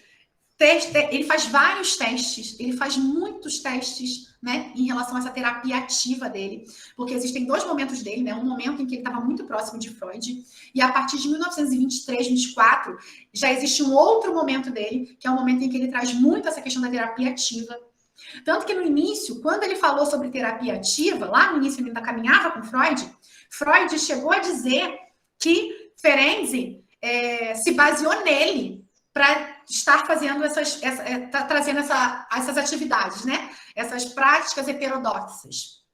faz vários testes, ele faz muitos testes, né, em relação a essa terapia ativa dele, porque existem dois momentos dele, né, um momento em que ele estava muito próximo de Freud, e a partir de 1923, 24, já existe um outro momento dele, que é o momento em que ele traz muito essa questão da terapia ativa. Tanto que no início, quando ele falou sobre terapia ativa, lá no início ele ainda caminhava com Freud, Freud chegou a dizer que Ferenczi se baseou nele para estar fazendo trazendo essas atividades, né? Essas práticas heterodoxas.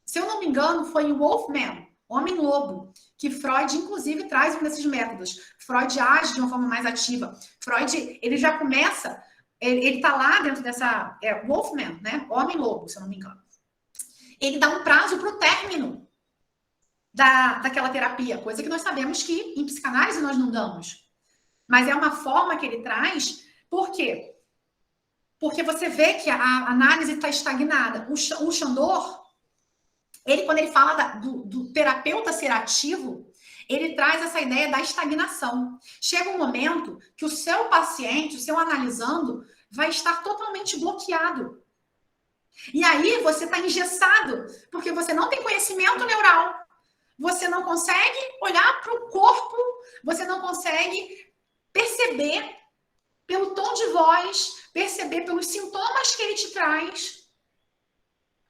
Se eu não me engano, foi o Wolfman, Homem-Lobo, que Freud, inclusive, traz um desses métodos. Freud age de uma forma mais ativa. Freud, ele já começa... Ele está lá dentro dessa... Wolfman, né? Homem-Lobo, se eu não me engano. Ele dá um prazo para o término daquela terapia, coisa que nós sabemos que em psicanálise nós não damos. Mas é uma forma que ele traz. Por quê? Porque você vê que a análise está estagnada. O Sandor, quando ele fala do terapeuta ser ativo, ele traz essa ideia da estagnação. Chega um momento que o seu paciente, o seu analisando, vai estar totalmente bloqueado. E aí você está engessado, porque você não tem conhecimento neural. Você não consegue olhar para o corpo, você não consegue perceber pelo tom de voz, perceber pelos sintomas que ele te traz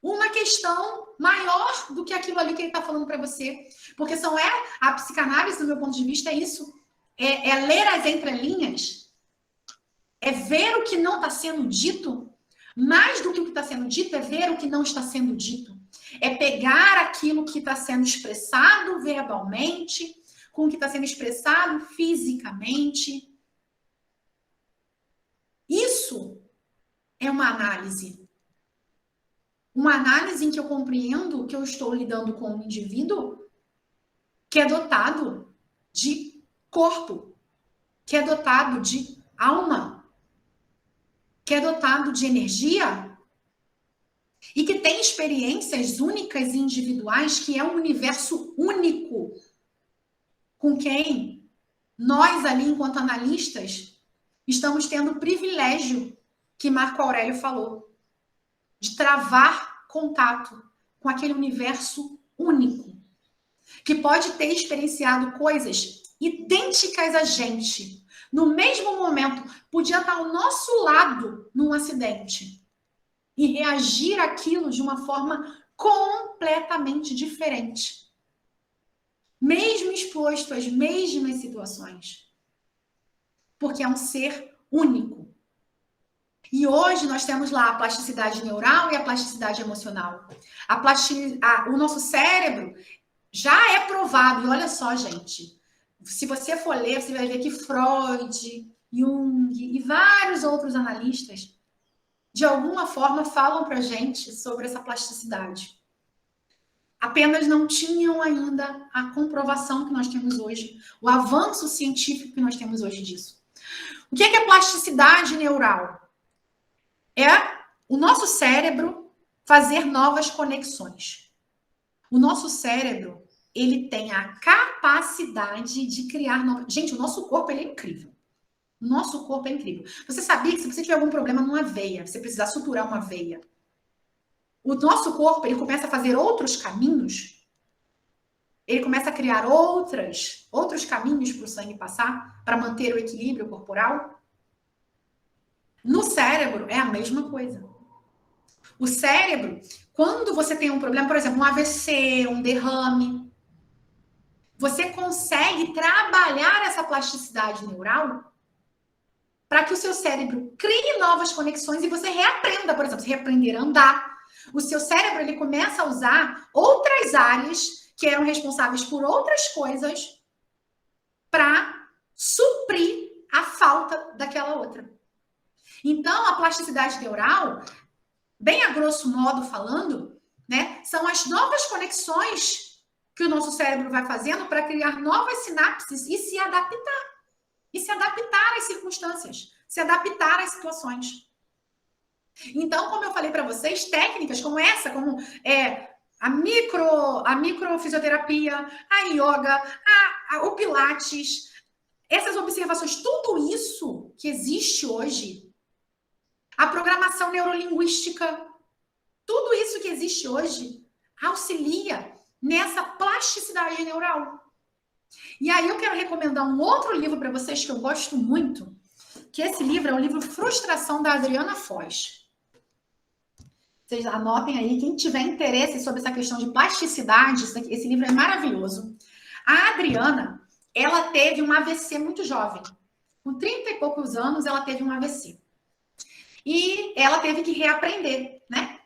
uma questão maior do que aquilo ali que ele está falando para você. Porque a psicanálise, do meu ponto de vista, é isso. É ler as entrelinhas, é ver o que não está sendo dito. Mais do que o que está sendo dito, é ver o que não está sendo dito. É pegar aquilo que está sendo expressado verbalmente, com o que está sendo expressado fisicamente. Isso é uma análise. Uma análise em que eu compreendo que eu estou lidando com um indivíduo que é dotado de corpo, que é dotado de alma, que é dotado de energia e que tem experiências únicas e individuais, que é um universo único com quem nós ali, enquanto analistas, estamos tendo o privilégio que Marco Aurélio falou, de travar contato com aquele universo único, que pode ter experienciado coisas idênticas a gente. No mesmo momento, podia estar ao nosso lado num acidente e reagir àquilo de uma forma completamente diferente. Mesmo exposto às mesmas situações. Porque é um ser único. E hoje nós temos lá a plasticidade neural e a plasticidade emocional. O nosso cérebro já é provado. E olha só, gente, se você for ler, você vai ver que Freud, Jung e vários outros analistas, de alguma forma, falam para a gente sobre essa plasticidade. Apenas não tinham ainda a comprovação que nós temos hoje, o avanço científico que nós temos hoje disso. O que é plasticidade neural? É o nosso cérebro fazer novas conexões. O nosso cérebro, ele tem a capacidade de criar novas... Gente, o nosso corpo, ele é incrível. Nosso corpo é incrível. Você sabia que se você tiver algum problema numa veia, você precisar suturar uma veia, o nosso corpo, ele começa a fazer outros caminhos, ele começa a criar outros caminhos para o sangue passar, para manter o equilíbrio corporal? No cérebro, é a mesma coisa. O cérebro, quando você tem um problema, por exemplo, um AVC, um derrame, você consegue trabalhar essa plasticidade neural para que o seu cérebro crie novas conexões e você reaprenda, por exemplo, você reaprender a andar. O seu cérebro, ele começa a usar outras áreas que eram responsáveis por outras coisas para suprir a falta daquela outra. Então, a plasticidade neural, bem a grosso modo falando, né, são as novas conexões que o nosso cérebro vai fazendo para criar novas sinapses e se adaptar. E se adaptar às circunstâncias, se adaptar às situações. Então, como eu falei para vocês, técnicas como essa, como a microfisioterapia, a yoga, o pilates, essas observações, tudo isso que existe hoje, a programação neurolinguística, tudo isso que existe hoje auxilia nessa plasticidade neural. E aí eu quero recomendar um outro livro para vocês que eu gosto muito, que esse livro é o livro Frustração, da Adriana Foz. Vocês anotem aí, quem tiver interesse sobre essa questão de plasticidade, esse livro é maravilhoso. A Adriana, ela teve um AVC muito jovem. Com 30 e poucos anos, ela teve um AVC. E ela teve que reaprender, né?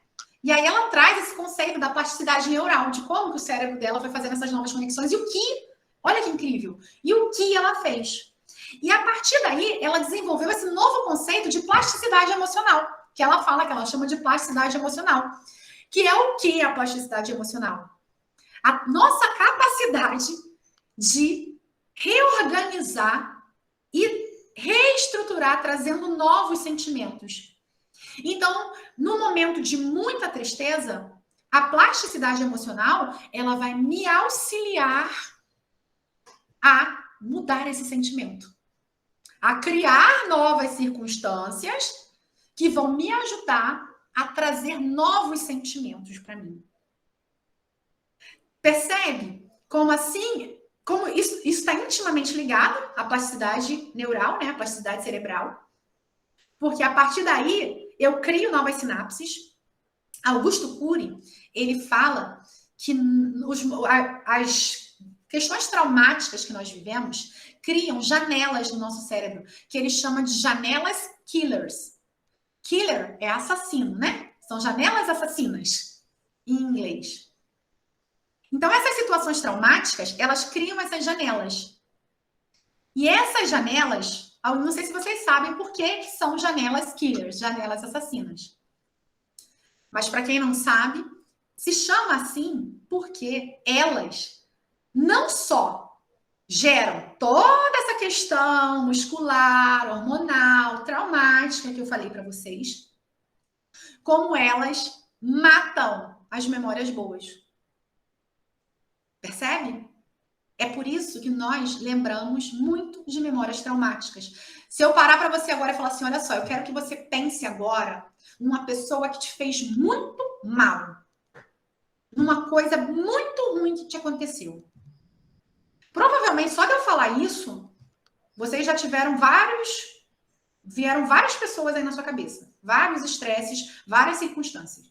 E aí ela traz esse conceito da plasticidade neural, de como que o cérebro dela foi fazendo essas novas conexões e o que, olha que incrível, e o que ela fez. E a partir daí, ela desenvolveu esse novo conceito de plasticidade emocional, que ela fala, que ela chama de plasticidade emocional. Que é o que a plasticidade emocional? A nossa capacidade de reorganizar e reestruturar, trazendo novos sentimentos. Então, no momento de muita tristeza, a plasticidade emocional, ela vai me auxiliar a mudar esse sentimento, a criar novas circunstâncias que vão me ajudar a trazer novos sentimentos para mim. Percebe como assim, como isso está intimamente ligado à plasticidade neural, né, à plasticidade cerebral? Porque a partir daí eu crio novas sinapses. Augusto Cury, ele fala que as questões traumáticas que nós vivemos criam janelas no nosso cérebro, que ele chama de janelas killers. Killer é assassino, né? São janelas assassinas, em inglês. Então, essas situações traumáticas, elas criam essas janelas. E essas janelas, não sei se vocês sabem por que são janelas killers, janelas assassinas. Mas, para quem não sabe, se chama assim porque elas não só geram toda essa questão muscular, hormonal, traumática que eu falei para vocês, como elas matam as memórias boas. Percebe? É por isso que nós lembramos muito de memórias traumáticas. Se eu parar para você agora e falar assim, olha só, eu quero que você pense agora numa pessoa que te fez muito mal, numa coisa muito ruim que te aconteceu. Provavelmente, só de eu falar isso, vocês já vieram várias pessoas aí na sua cabeça. Vários estresses, várias circunstâncias.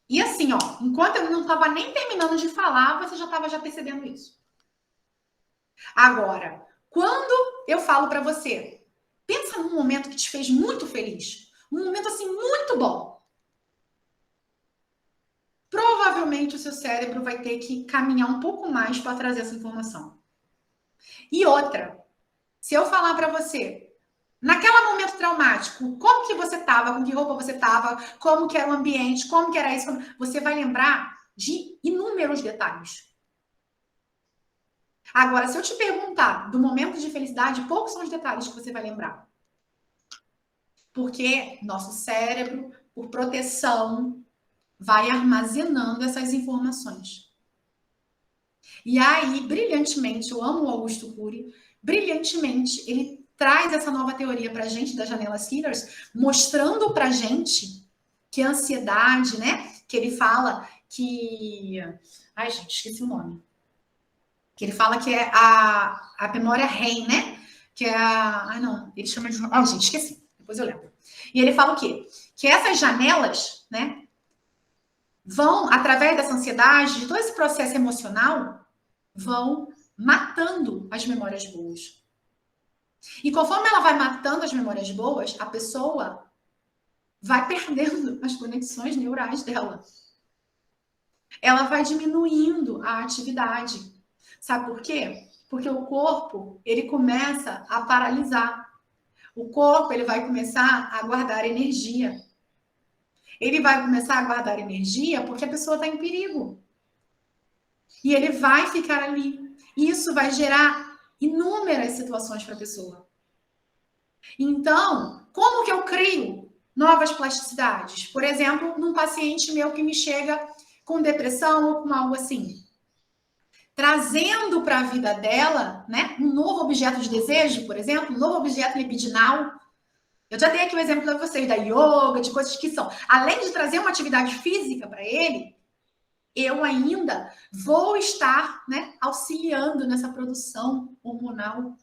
E assim, ó, enquanto eu não estava nem terminando de falar, você já estava percebendo isso. Agora, quando eu falo para você, pensa num momento que te fez muito feliz. Um momento, assim, muito bom. Provavelmente o seu cérebro vai ter que caminhar um pouco mais para trazer essa informação. E outra, se eu falar para você, naquele momento traumático, como que você estava, com que roupa você estava, como que era o ambiente, como que era isso, você vai lembrar de inúmeros detalhes. Agora, se eu te perguntar do momento de felicidade, poucos são os detalhes que você vai lembrar. Porque nosso cérebro, por proteção, vai armazenando essas informações. E aí, brilhantemente, eu amo o Augusto Cury, brilhantemente, ele traz essa nova teoria para a gente das janelas killers, mostrando para a gente que a ansiedade, né? Que ele fala que... Ai, gente, esqueci o nome. Que ele fala que é a memória REM, né? Que é a... Ai, não, ele chama de... Ah, gente, esqueci. Depois eu lembro. E ele fala o quê? Que essas janelas, né? Vão, através dessa ansiedade, de todo esse processo emocional, vão matando as memórias boas. E conforme ela vai matando as memórias boas, a pessoa vai perdendo as conexões neurais dela. Ela vai diminuindo a atividade. Sabe por quê? Porque o corpo, ele começa a paralisar. O corpo, ele vai começar a guardar energia. Ele vai começar a guardar energia porque a pessoa está em perigo. E ele vai ficar ali. E isso vai gerar inúmeras situações para a pessoa. Então, como que eu crio novas plasticidades? Por exemplo, num paciente meu que me chega com depressão ou com algo assim. Trazendo para a vida dela, né, um novo objeto de desejo, por exemplo, um novo objeto libidinal. Eu já dei aqui o exemplo para vocês da yoga, de coisas que são, além de trazer uma atividade física para ele, eu ainda vou estar, né, auxiliando nessa produção hormonal.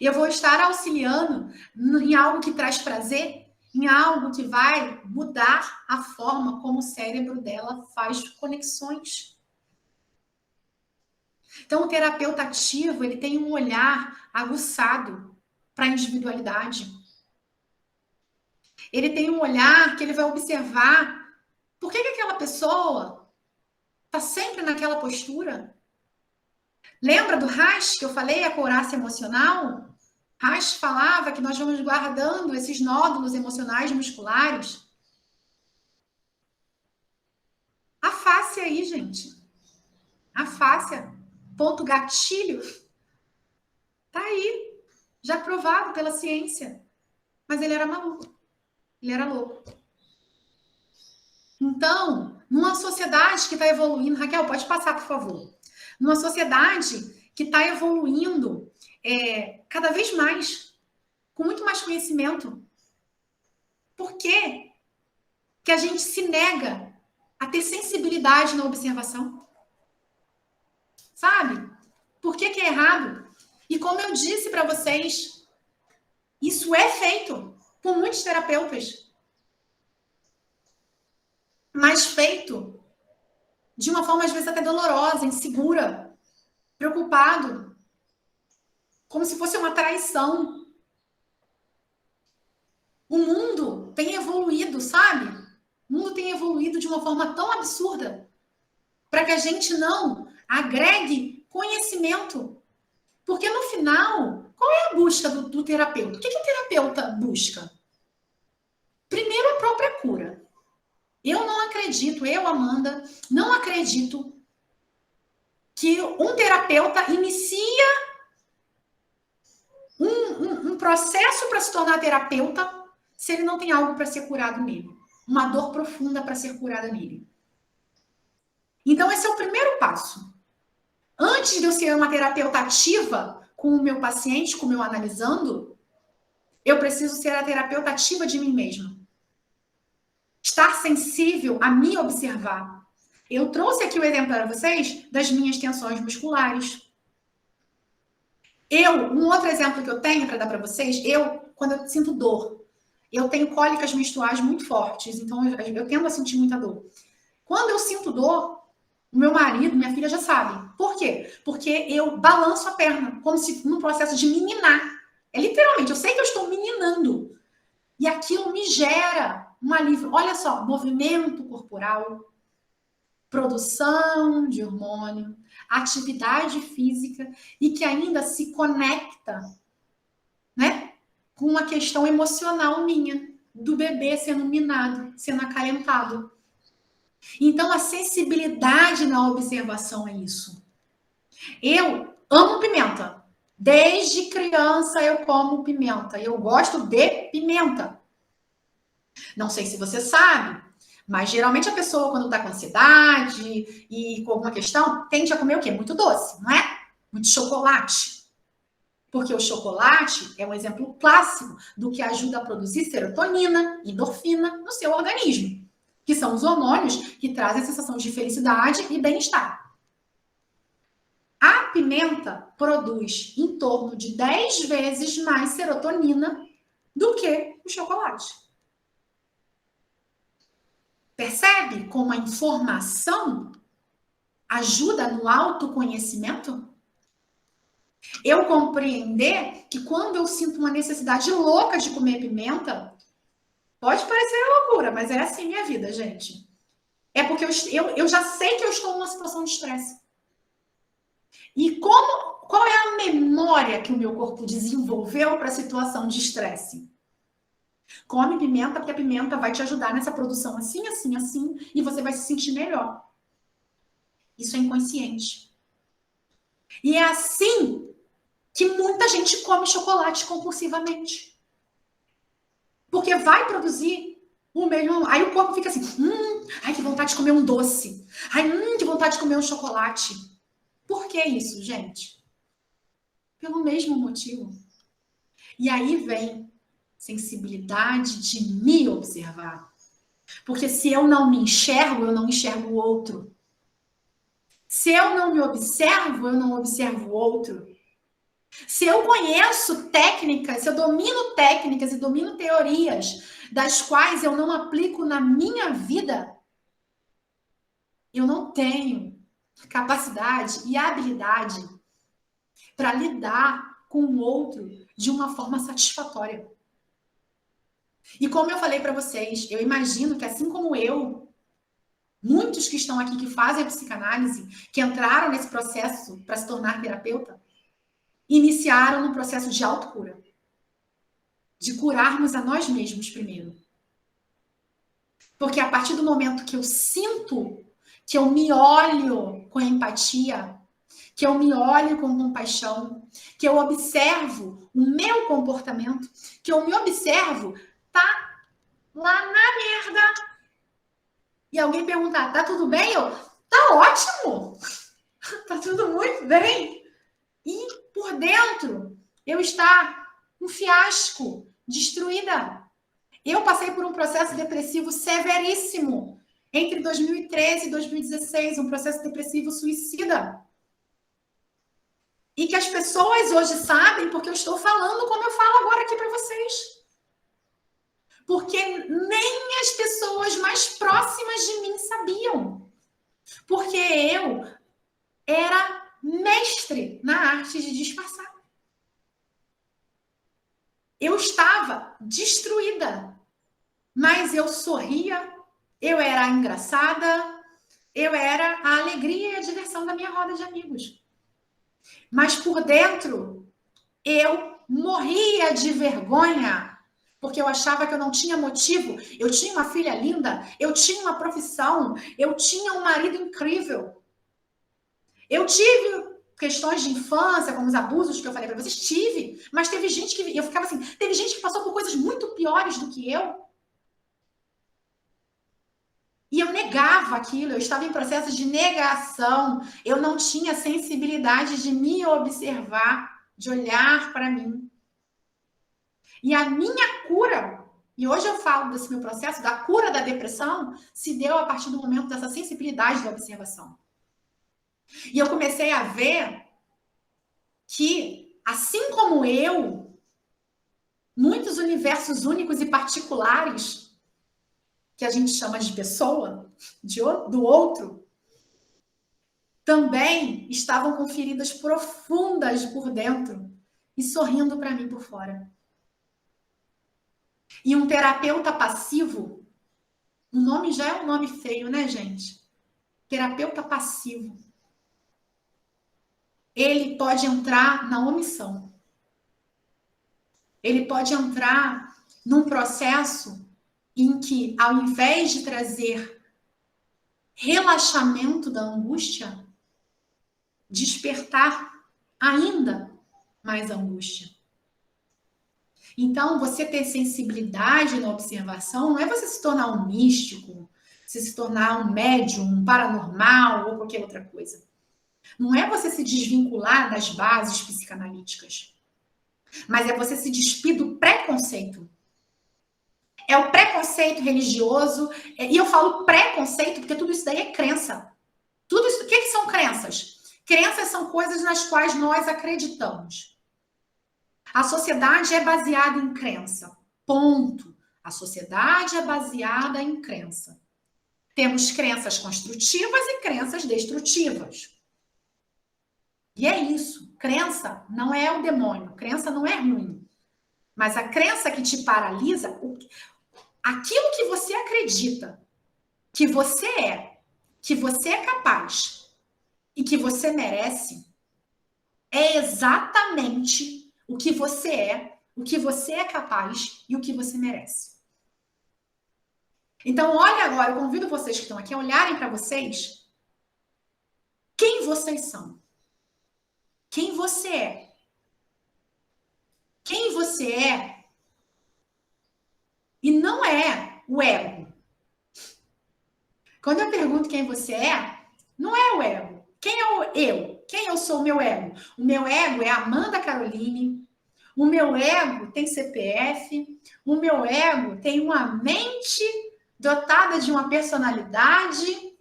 Eu vou estar auxiliando em algo que traz prazer, em algo que vai mudar a forma como o cérebro dela faz conexões. Então, o terapeuta ativo, ele tem um olhar aguçado para a individualidade. Ele tem um olhar que ele vai observar por que aquela pessoa está sempre naquela postura. Lembra do Reich que eu falei, a couraça emocional? Reich falava que nós vamos guardando esses nódulos emocionais musculares. A face aí, gente. A face, ponto gatilho, tá aí. Já provado pela ciência. Mas ele era maluco. Ele era louco. Então, numa sociedade que está evoluindo... Raquel, pode passar, por favor. Numa sociedade que está evoluindo cada vez mais, com muito mais conhecimento. Por que que a gente se nega a ter sensibilidade na observação? Sabe? Por que é errado? E como eu disse para vocês, isso é feito por muitos terapeutas. Mas feito de uma forma, às vezes, até dolorosa, insegura, preocupado, como se fosse uma traição. O mundo tem evoluído, sabe? O mundo tem evoluído de uma forma tão absurda para que a gente não agregue conhecimento. Porque, no final, qual é a busca do terapeuta? O que o terapeuta busca? Primeiro, a própria cura. Eu não acredito, eu, Amanda, não acredito que um terapeuta inicia um processo para se tornar terapeuta se ele não tem algo para ser curado nele. Uma dor profunda para ser curada nele. Então, esse é o primeiro passo. Antes de eu ser uma terapeuta ativa com o meu paciente, com o meu analisando, eu preciso ser a terapeuta ativa de mim mesma. Estar sensível a me observar. Eu trouxe aqui o exemplo para vocês das minhas tensões musculares. Um outro exemplo que eu tenho para dar para vocês, quando eu sinto dor, eu tenho cólicas menstruais muito fortes, então eu tendo a sentir muita dor. Quando eu sinto dor, o meu marido, minha filha já sabe. Por quê? Porque eu balanço a perna, como se num processo de meninar. É literalmente, eu sei que eu estou meninando. E aquilo me gera um alívio. Olha só, movimento corporal, produção de hormônio, atividade física e que ainda se conecta, né, com uma questão emocional minha, do bebê sendo minado, sendo acalentado. Então, a sensibilidade na observação é isso. Eu amo pimenta. Desde criança eu como pimenta. Eu gosto de pimenta. Não sei se você sabe, mas geralmente a pessoa, quando está com ansiedade e com alguma questão, tende a comer o quê? Muito doce, não é? Muito chocolate. Porque o chocolate é um exemplo clássico do que ajuda a produzir serotonina, endorfina no seu organismo, que são os hormônios que trazem a sensação de felicidade e bem-estar. A pimenta produz em torno de 10 vezes mais serotonina do que o chocolate. Percebe como a informação ajuda no autoconhecimento? Eu compreender que quando eu sinto uma necessidade louca de comer pimenta, pode parecer loucura, mas é assim minha vida, gente. É porque eu já sei que eu estou numa situação de estresse. E qual é a memória que o meu corpo desenvolveu para a situação de estresse? Come pimenta, porque a pimenta vai te ajudar nessa produção assim, assim, assim, e você vai se sentir melhor. Isso é inconsciente. E é assim que muita gente come chocolate compulsivamente. Porque vai produzir o mesmo... Aí o corpo fica assim, ai, que vontade de comer um doce. Ai, que vontade de comer um chocolate. Por que isso, gente? Pelo mesmo motivo. E aí vem sensibilidade de me observar. Porque se eu não me enxergo, eu não enxergo o outro. Se eu não me observo, eu não observo o outro. Se eu conheço técnicas, se eu domino técnicas e domino teorias das quais eu não aplico na minha vida, eu não tenho capacidade e habilidade para lidar com o outro de uma forma satisfatória. E como eu falei para vocês, eu imagino que assim como eu, muitos que estão aqui que fazem a psicanálise, que entraram nesse processo para se tornar terapeuta, iniciaram no processo de autocura. De curarmos a nós mesmos primeiro. Porque a partir do momento que eu sinto, que eu me olho com empatia, que eu me olho com compaixão, que eu observo o meu comportamento, que eu me observo, tá lá na merda. E alguém perguntar, tá tudo bem? Eu, tá ótimo! Tá tudo muito bem. E por dentro, eu estar um fiasco, destruída. Eu passei por um processo depressivo severíssimo entre 2013 e 2016, um processo depressivo suicida. E que as pessoas hoje sabem porque eu estou falando como eu falo agora aqui para vocês. Porque nem as pessoas mais próximas de mim sabiam. Porque eu era mestre na arte de disfarçar. Eu estava destruída, mas eu sorria, eu era engraçada, eu era a alegria e a diversão da minha roda de amigos. Mas por dentro, eu morria de vergonha, porque eu achava que eu não tinha motivo. Eu tinha uma filha linda, eu tinha uma profissão, eu tinha um marido incrível. Eu tive questões de infância, como os abusos que eu falei para vocês, tive, mas teve gente que, eu ficava assim, teve gente que passou por coisas muito piores do que eu. E eu negava aquilo, eu estava em processo de negação, eu não tinha sensibilidade de me observar, de olhar para mim. E a minha cura, e hoje eu falo desse meu processo, da cura da depressão, se deu a partir do momento dessa sensibilidade da observação. E eu comecei a ver que, assim como eu, muitos universos únicos e particulares, que a gente chama de pessoa, do outro, também estavam com feridas profundas por dentro e sorrindo para mim por fora. E um terapeuta passivo, o nome já é um nome feio, né, gente? Terapeuta passivo. Ele pode entrar na omissão. Ele pode entrar num processo em que, ao invés de trazer relaxamento da angústia, despertar ainda mais angústia. Então, você ter sensibilidade na observação não é você se tornar um místico, você se tornar um médium, um paranormal ou qualquer outra coisa. Não é você se desvincular das bases psicanalíticas. Mas é você se despir do preconceito. É o preconceito religioso. E eu falo preconceito porque tudo isso daí é crença. Tudo isso, o que são crenças? Crenças são coisas nas quais nós acreditamos. A sociedade é baseada em crença. Ponto. A sociedade é baseada em crença. Temos crenças construtivas e crenças destrutivas. E é isso. Crença não é o demônio. Crença não é ruim. Mas a crença que te paralisa, aquilo que você acredita, que você é capaz e que você merece, é exatamente o que você é capaz e o que você merece. Então, olha agora, eu convido vocês que estão aqui a olharem para vocês quem vocês são. Quem você é. Quem você é e não é o ego. Quando eu pergunto quem você é, não é o ego. Quem é o eu? Quem eu sou o meu ego? O meu ego é Amanda Caroline. O meu ego tem CPF. O meu ego tem uma mente dotada de uma personalidade.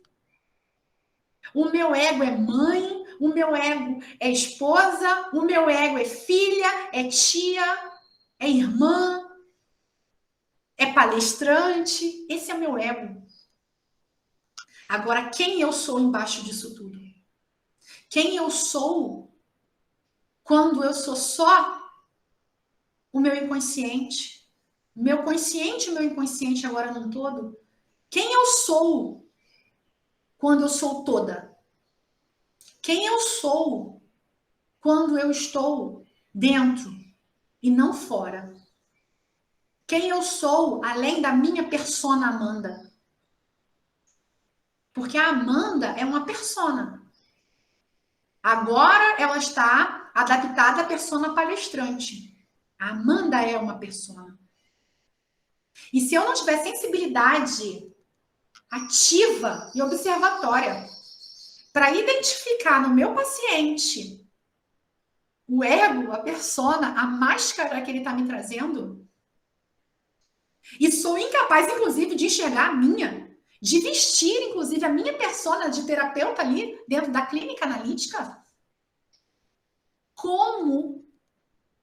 O meu ego é mãe. O meu ego é esposa. O meu ego é filha, é tia, é irmã, é palestrante. Esse é o meu ego. Agora, quem eu sou embaixo disso tudo? Quem eu sou quando eu sou só o meu inconsciente? Meu consciente e meu inconsciente agora num todo? Quem eu sou quando eu sou toda? Quem eu sou quando eu estou dentro e não fora? Quem eu sou além da minha persona Amanda? Porque a Amanda é uma persona. Agora ela está adaptada à persona palestrante. A Amanda é uma persona. E se eu não tiver sensibilidade ativa e observatória para identificar no meu paciente o ego, a persona, a máscara que ele está me trazendo, e sou incapaz, inclusive, de enxergar a minha, de vestir, inclusive, a minha persona de terapeuta ali dentro da clínica analítica, como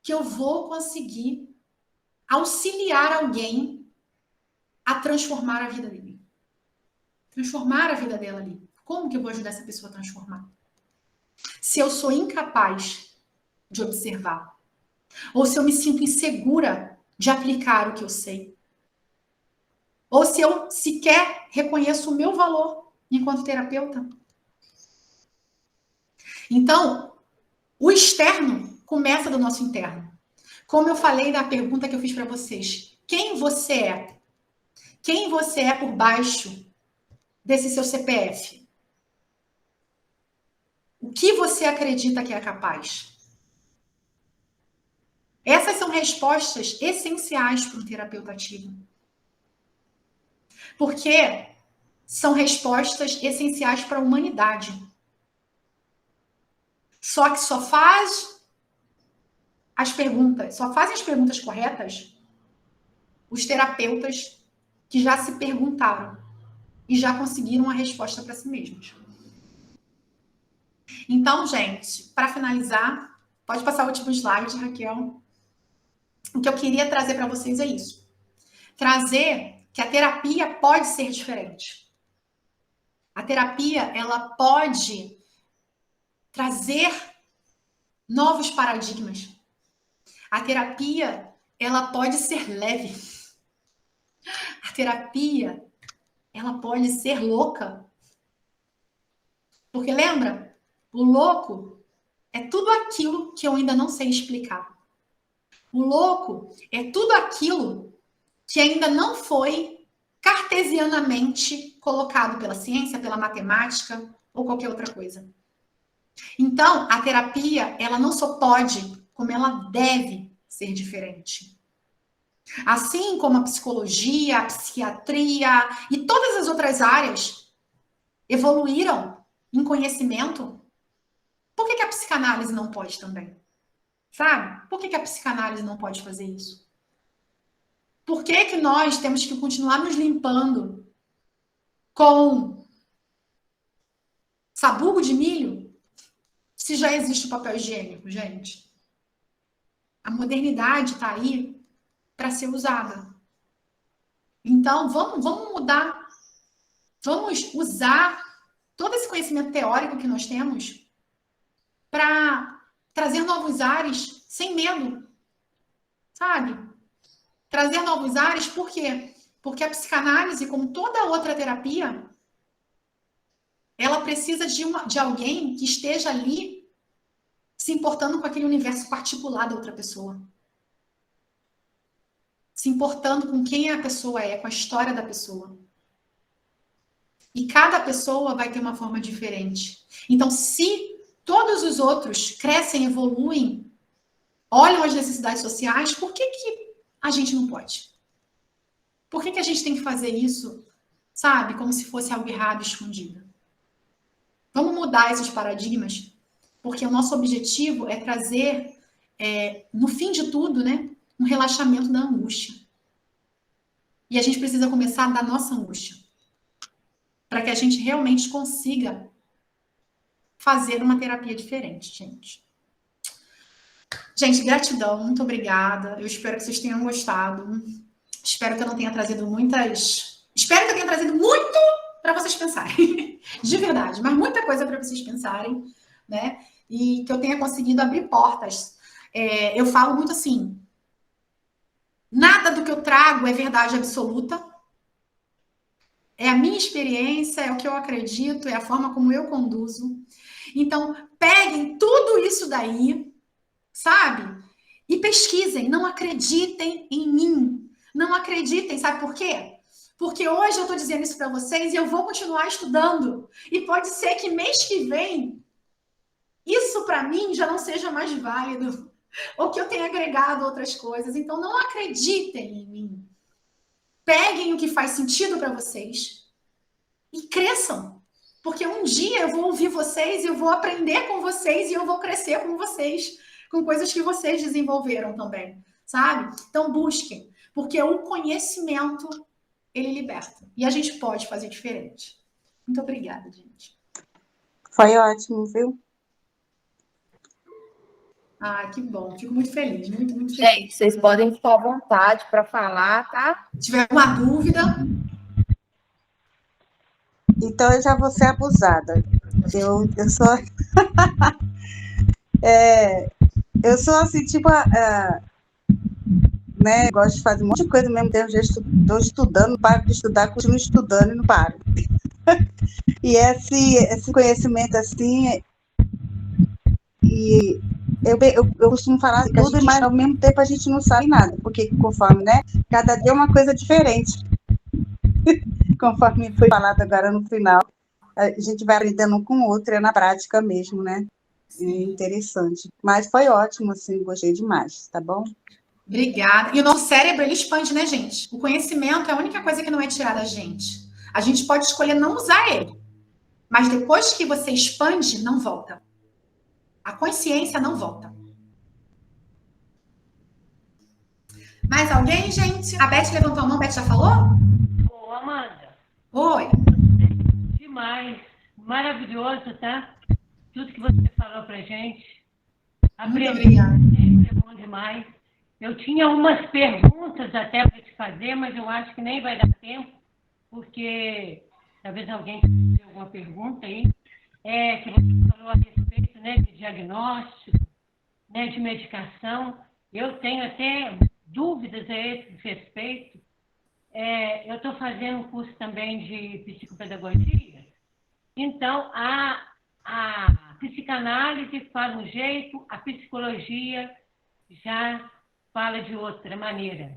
que eu vou conseguir auxiliar alguém a transformar a vida dele? Transformar a vida dela ali. Como que eu vou ajudar essa pessoa a transformar? Se eu sou incapaz de observar, ou se eu me sinto insegura de aplicar o que eu sei, ou se eu sequer reconheço o meu valor enquanto terapeuta. Então, o externo começa do nosso interno. Como eu falei na pergunta que eu fiz para vocês, quem você é? Quem você é por baixo desse seu CPF? O que você acredita que é capaz? Essas são respostas essenciais para um terapeuta ativo. Porque são respostas essenciais para a humanidade. Só que só fazem as perguntas corretas os terapeutas que já se perguntaram e já conseguiram a resposta para si mesmos. Então, gente, para finalizar, pode passar o último slide, Raquel. O que eu queria trazer para vocês é isso. Trazer que a terapia pode ser diferente. A terapia, ela pode trazer novos paradigmas. A terapia, ela pode ser leve. A terapia, ela pode ser louca. Porque lembra? O louco é tudo aquilo que eu ainda não sei explicar. O louco é tudo aquilo que ainda não foi cartesianamente colocado pela ciência, pela matemática ou qualquer outra coisa. Então, a terapia, ela não só pode, como ela deve ser diferente. Assim como a psicologia, a psiquiatria e todas as outras áreas evoluíram em conhecimento, por que a psicanálise não pode também? Sabe? Por que a psicanálise não pode fazer isso? Por que nós temos que continuar nos limpando com sabugo de milho se já existe o papel higiênico, gente? A modernidade está aí para ser usada. Então, vamos mudar. Vamos usar todo esse conhecimento teórico que nós temos para trazer novos ares sem medo, sabe? Trazer novos ares, por quê? Porque a psicanálise, como toda outra terapia, ela precisa de alguém que esteja ali se importando com aquele universo particular da outra pessoa. Se importando com quem a pessoa é, com a história da pessoa. E cada pessoa vai ter uma forma diferente. Então, se todos os outros crescem, evoluem, olham as necessidades sociais, por que a gente não pode? Por que a gente tem que fazer isso, sabe, como se fosse algo errado, escondido? Vamos mudar esses paradigmas, porque o nosso objetivo é trazer, no fim de tudo, né, um relaxamento da angústia. E a gente precisa começar da nossa angústia, para que a gente realmente consiga fazer uma terapia diferente, gente. Gente, gratidão, muito obrigada. Eu espero que vocês tenham gostado. Espero que eu não tenha trazido Espero que eu tenha trazido muito para vocês pensarem. De verdade, mas muita coisa para vocês pensarem, né? E que eu tenha conseguido abrir portas. Eu falo muito assim, nada do que eu trago é verdade absoluta. É a minha experiência, é o que eu acredito, é a forma como eu conduzo. Então, peguem tudo isso daí, sabe? E pesquisem, não acreditem em mim. Não acreditem, sabe por quê? Porque hoje eu estou dizendo isso para vocês e eu vou continuar estudando. E pode ser que mês que vem, isso para mim já não seja mais válido. Ou que eu tenha agregado outras coisas. Então, não acreditem em mim. Peguem o que faz sentido para vocês e cresçam. Porque um dia eu vou ouvir vocês e eu vou aprender com vocês e eu vou crescer com vocês, com coisas que vocês desenvolveram também, sabe? Então busquem, porque o conhecimento, ele liberta. E a gente pode fazer diferente. Muito obrigada, gente. Foi ótimo, viu? Ah, que bom. Fico muito feliz, muito, muito feliz. Gente, vocês podem ficar à vontade para falar, tá? Se tiver alguma dúvida... Então, eu já vou ser abusada. Eu sou... eu sou assim, tipo... né? Gosto de fazer um monte de coisa ao mesmo tempo. Já estou estudando, não paro de estudar, continuo estudando e não paro. E esse conhecimento, assim... E eu costumo falar tudo, mas ao mesmo tempo a gente não sabe nada, porque conforme, né? Cada dia é uma coisa diferente. Conforme foi falado agora no final, a gente vai aprendendo um com o outro, é na prática mesmo, né? É interessante. Mas foi ótimo, assim, gostei demais, tá bom? Obrigada. E o nosso cérebro, ele expande, né, gente? O conhecimento é a única coisa que não é tirada da gente. A gente pode escolher não usar ele, mas depois que você expande, não volta. A consciência não volta. Mais alguém, gente? A Beth levantou a mão, a Beth já falou? Ô, Amanda. Oi. Demais. Maravilhoso, tá? Tudo que você falou pra gente. Muito obrigada. Sempre é bom demais. Eu tinha umas perguntas até para te fazer, mas eu acho que nem vai dar tempo, porque talvez alguém tenha alguma pergunta aí. Que você falou a respeito, né, de diagnóstico, né, de medicação. Eu tenho até dúvidas a esse respeito. Eu estou fazendo um curso também de psicopedagogia. Então, a psicanálise fala um jeito, a psicologia já fala de outra maneira.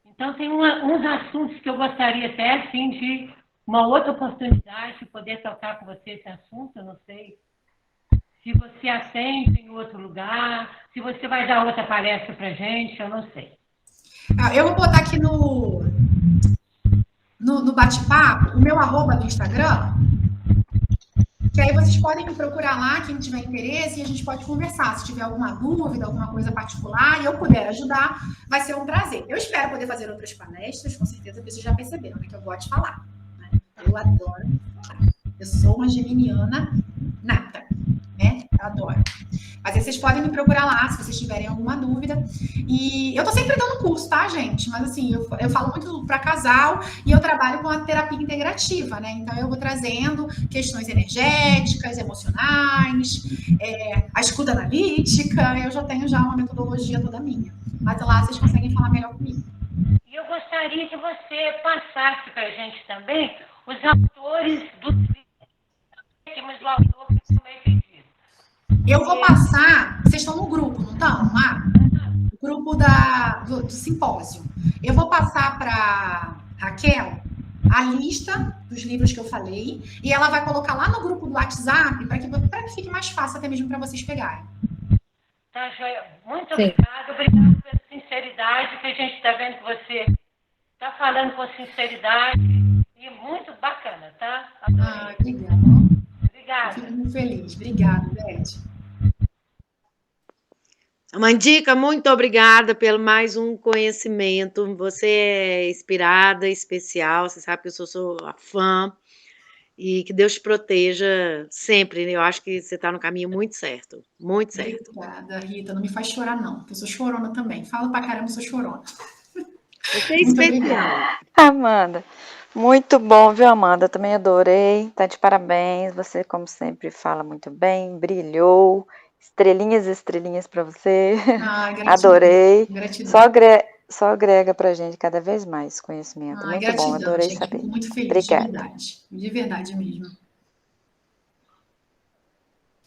Então, tem uns assuntos que eu gostaria até, assim, de uma outra oportunidade de poder tocar com você esse assunto. Eu não sei se você atende em outro lugar, se você vai dar outra palestra para a gente, eu não sei. Eu vou botar aqui no bate-papo o meu @ do Instagram. Que aí vocês podem me procurar lá, quem tiver interesse, e a gente pode conversar. Se tiver alguma dúvida, alguma coisa particular, e eu puder ajudar, vai ser um prazer. Eu espero poder fazer outras palestras, com certeza, porque vocês já perceberam, né, que eu gosto de falar. Né? Eu adoro falar. Eu sou uma geminiana nata, né? Eu adoro. Mas aí vocês podem me procurar lá, se vocês tiverem alguma dúvida. E eu tô sempre dando curso, tá, gente? Mas assim, eu falo muito para casal e eu trabalho com a terapia integrativa, né? Então eu vou trazendo questões energéticas, emocionais, a escuta analítica, eu já tenho uma metodologia toda minha. Mas lá vocês conseguem falar melhor comigo. E eu gostaria que você passasse para a gente também os autores dos livros do autor que também fez isso. Eu vou passar, vocês estão no grupo, não estão? Lá? O grupo do simpósio. Eu vou passar para Raquel a lista dos livros que eu falei e ela vai colocar lá no grupo do WhatsApp para que fique mais fácil até mesmo para vocês pegarem. Tá, Joia. Muito obrigada. Obrigada pela sinceridade, que a gente está vendo que você está falando com sinceridade e muito bacana, tá? Obrigada. Obrigada. Fico muito feliz. Obrigada, Beth. Mandica, muito obrigada pelo mais um conhecimento. Você é inspirada, especial. Você sabe que eu sou a fã. E que Deus te proteja sempre. Eu acho que você está no caminho muito certo. Muito certo. Obrigada, Rita. Não me faz chorar, não, porque eu sou chorona também. Falo pra caramba, sou chorona. Você é especial. Amanda, muito bom, viu, Amanda? Também adorei. Tá de parabéns. Você, como sempre, fala muito bem, brilhou. Estrelinhas, estrelinhas para você. Gratidão. Adorei. Gratidão. Só agrega pra gente cada vez mais conhecimento. Muito gratidão, bom, adorei gente. saber. Fico muito feliz, Obrigada. de verdade mesmo.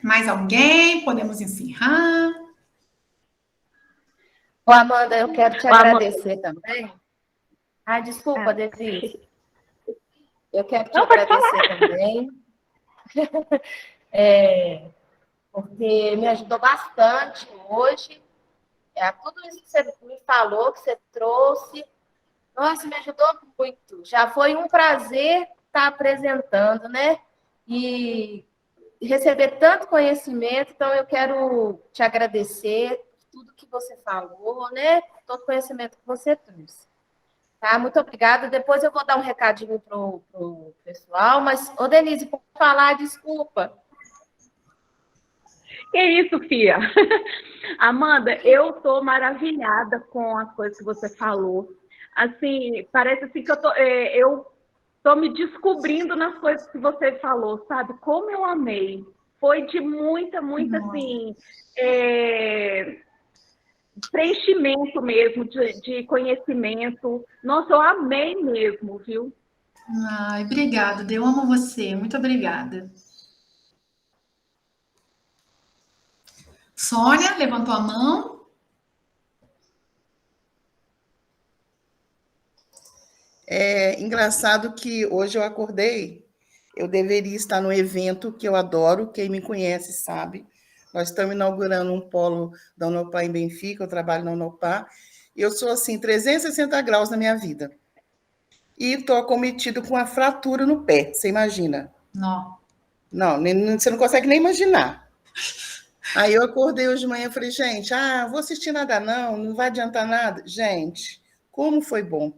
Mais alguém? Podemos encerrar? Ô, Amanda, eu quero te agradecer também. Desculpa, Devi. Eu quero te agradecer também. Porque me ajudou bastante hoje. Tudo isso que você me falou, que você trouxe, nossa, me ajudou muito. Já foi um prazer estar apresentando, né? E receber tanto conhecimento. Então, eu quero te agradecer por tudo que você falou, né? Todo o conhecimento que você trouxe. Tá? Muito obrigada. Depois eu vou dar um recadinho pro pessoal. Mas, ô Denise, pode falar, desculpa. Que isso, Fia? Amanda, eu estou maravilhada com as coisas que você falou. Assim, parece assim que eu tô me descobrindo nas coisas que você falou, sabe? Como eu amei. Foi de muita, assim, preenchimento mesmo, de conhecimento. Nossa, eu amei mesmo, viu? Obrigada, eu amo você. Muito obrigada. Sônia, levantou a mão. É engraçado que hoje eu acordei, eu deveria estar no evento que eu adoro, quem me conhece sabe. Nós estamos inaugurando um polo da Unopar em Benfica, eu trabalho na Unopar, e eu sou assim, 360 graus na minha vida. E estou acometido com uma fratura no pé, você imagina? Não, você não consegue nem imaginar. Aí eu acordei hoje de manhã e falei, gente, vou assistir nada não vai adiantar nada. Gente, como foi bom.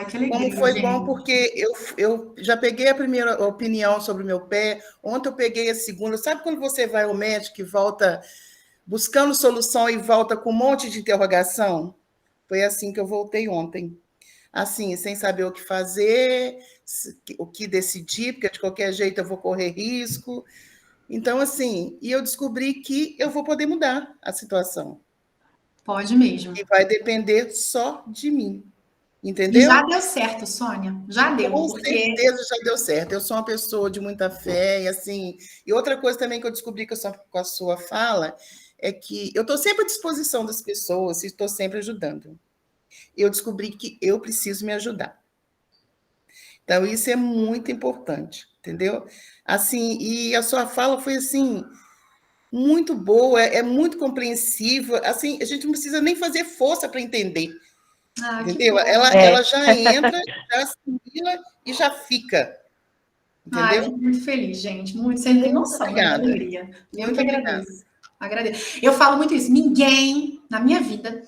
Que legal, como foi gente. bom, porque eu já peguei a primeira opinião sobre o meu pé, ontem eu peguei a segunda. Sabe quando você vai ao médico e volta buscando solução e volta com um monte de interrogação? Foi assim que eu voltei ontem. Assim, sem saber o que fazer, o que decidir, porque de qualquer jeito eu vou correr risco. Então, assim, e eu descobri que eu vou poder mudar a situação. Pode mesmo. E vai depender só de mim. Entendeu? E já deu certo, Sônia. Já deu. Com certeza já deu certo. Eu sou uma pessoa de muita fé, e assim. E outra coisa também que eu descobri com a sua fala é que eu estou sempre à disposição das pessoas e estou sempre ajudando. Eu descobri que eu preciso me ajudar. Então, isso é muito importante, entendeu? Assim, e a sua fala foi assim muito boa, é muito compreensiva. Assim, a gente não precisa nem fazer força para entender. Entendeu? Ela já entra, já assimila e já fica. Entendeu? Fico muito feliz, gente. Muito, você não tem noção da minha alegria. Eu que agradeço. Eu falo muito isso. Ninguém na minha vida,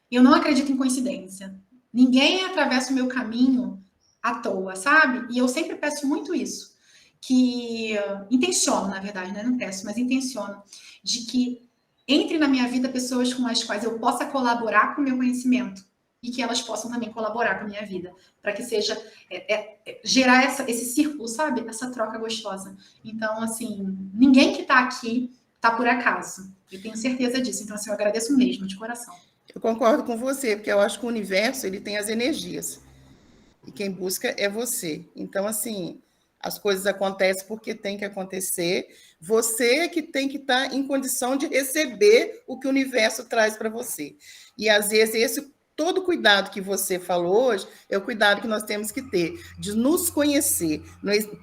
eu não acredito em coincidência. Ninguém atravessa o meu caminho à toa, sabe? E eu sempre peço muito isso. Que intenciono, na verdade, né? Não peço, mas intenciono de que entre na minha vida pessoas com as quais eu possa colaborar com o meu conhecimento e que elas possam também colaborar com a minha vida, para que seja gerar esse círculo, sabe? Essa troca gostosa. Então, assim, ninguém que está aqui está por acaso. Eu tenho certeza disso. Então, assim, eu agradeço mesmo, de coração. Eu concordo com você, porque eu acho que o universo ele tem as energias. E quem busca é você. Então, assim, as coisas acontecem porque tem que acontecer. Você é que tem que estar em condição de receber o que o universo traz para você. E, às vezes, todo o cuidado que você falou hoje é o cuidado que nós temos que ter, de nos conhecer.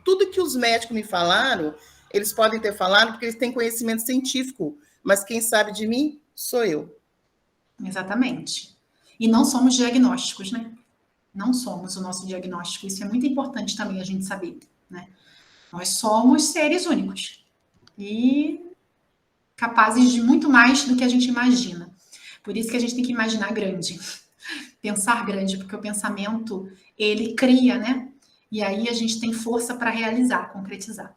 Tudo que os médicos me falaram, eles podem ter falado porque eles têm conhecimento científico, mas quem sabe de mim sou eu. Exatamente. E não somos diagnósticos, né? Não somos o nosso diagnóstico. Isso é muito importante também a gente saber, né? Nós somos seres únicos e capazes de muito mais do que a gente imagina. Por isso que a gente tem que imaginar grande, pensar grande, porque o pensamento, ele cria, né? E aí a gente tem força para realizar, concretizar.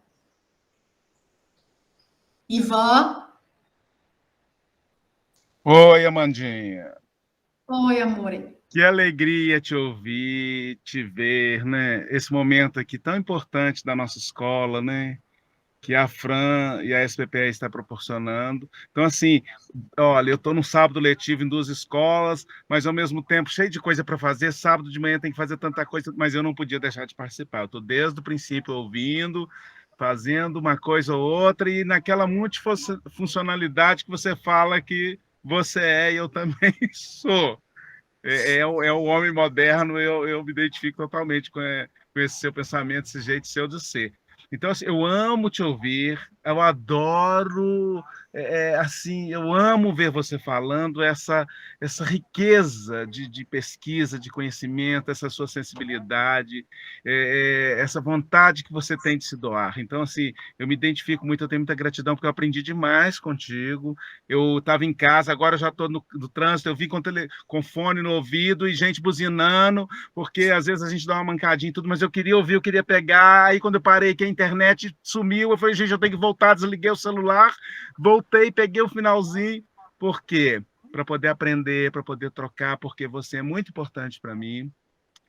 Ivan? Oi, Amandinha. Oi, amor. Que alegria te ouvir, te ver, né? Esse momento aqui tão importante da nossa escola, né? Que a Fran e a SPPE está proporcionando. Então, assim, olha, eu estou no sábado letivo em 2 escolas, mas ao mesmo tempo cheio de coisa para fazer. Sábado de manhã tem que fazer tanta coisa, mas eu não podia deixar de participar. Eu estou desde o princípio ouvindo, fazendo uma coisa ou outra, e naquela multifuncionalidade que você fala que você é e eu também sou. É o homem moderno, eu me identifico totalmente com esse seu pensamento, esse jeito seu de ser. Então, assim, eu amo te ouvir, eu adoro, assim, eu amo ver você falando essa riqueza de pesquisa, de conhecimento, essa sua sensibilidade, essa vontade que você tem de se doar. Então, assim, eu me identifico muito, eu tenho muita gratidão, porque eu aprendi demais contigo. Eu estava em casa, agora eu já estou no trânsito, eu vim com fone no ouvido e gente buzinando, porque às vezes a gente dá uma mancadinha e tudo, mas eu queria ouvir, eu queria pegar, aí quando eu parei que a internet sumiu, eu falei, gente, eu tenho que voltar, desliguei o celular, voltei, peguei o finalzinho, por quê? Para poder aprender, para poder trocar, porque você é muito importante para mim,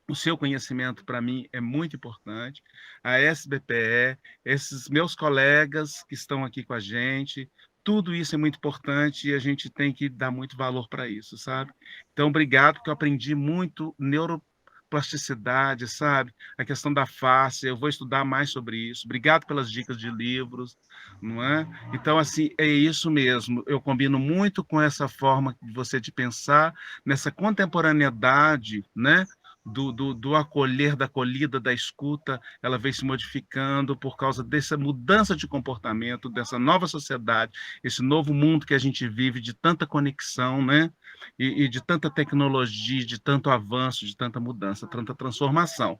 o seu conhecimento, para mim, é muito importante, a SBPE, esses meus colegas que estão aqui com a gente, tudo isso é muito importante e a gente tem que dar muito valor para isso, sabe? Então, obrigado, porque eu aprendi muito neuroplasticidade, sabe? A questão da face, eu vou estudar mais sobre isso. Obrigado pelas dicas de livros, não é? Então, assim, é isso mesmo. Eu combino muito com essa forma de você de pensar, nessa contemporaneidade, né? Do acolher, da acolhida, da escuta, ela vem se modificando por causa dessa mudança de comportamento, dessa nova sociedade, esse novo mundo que a gente vive, de tanta conexão, né? E de tanta tecnologia, de tanto avanço, de tanta mudança, tanta transformação.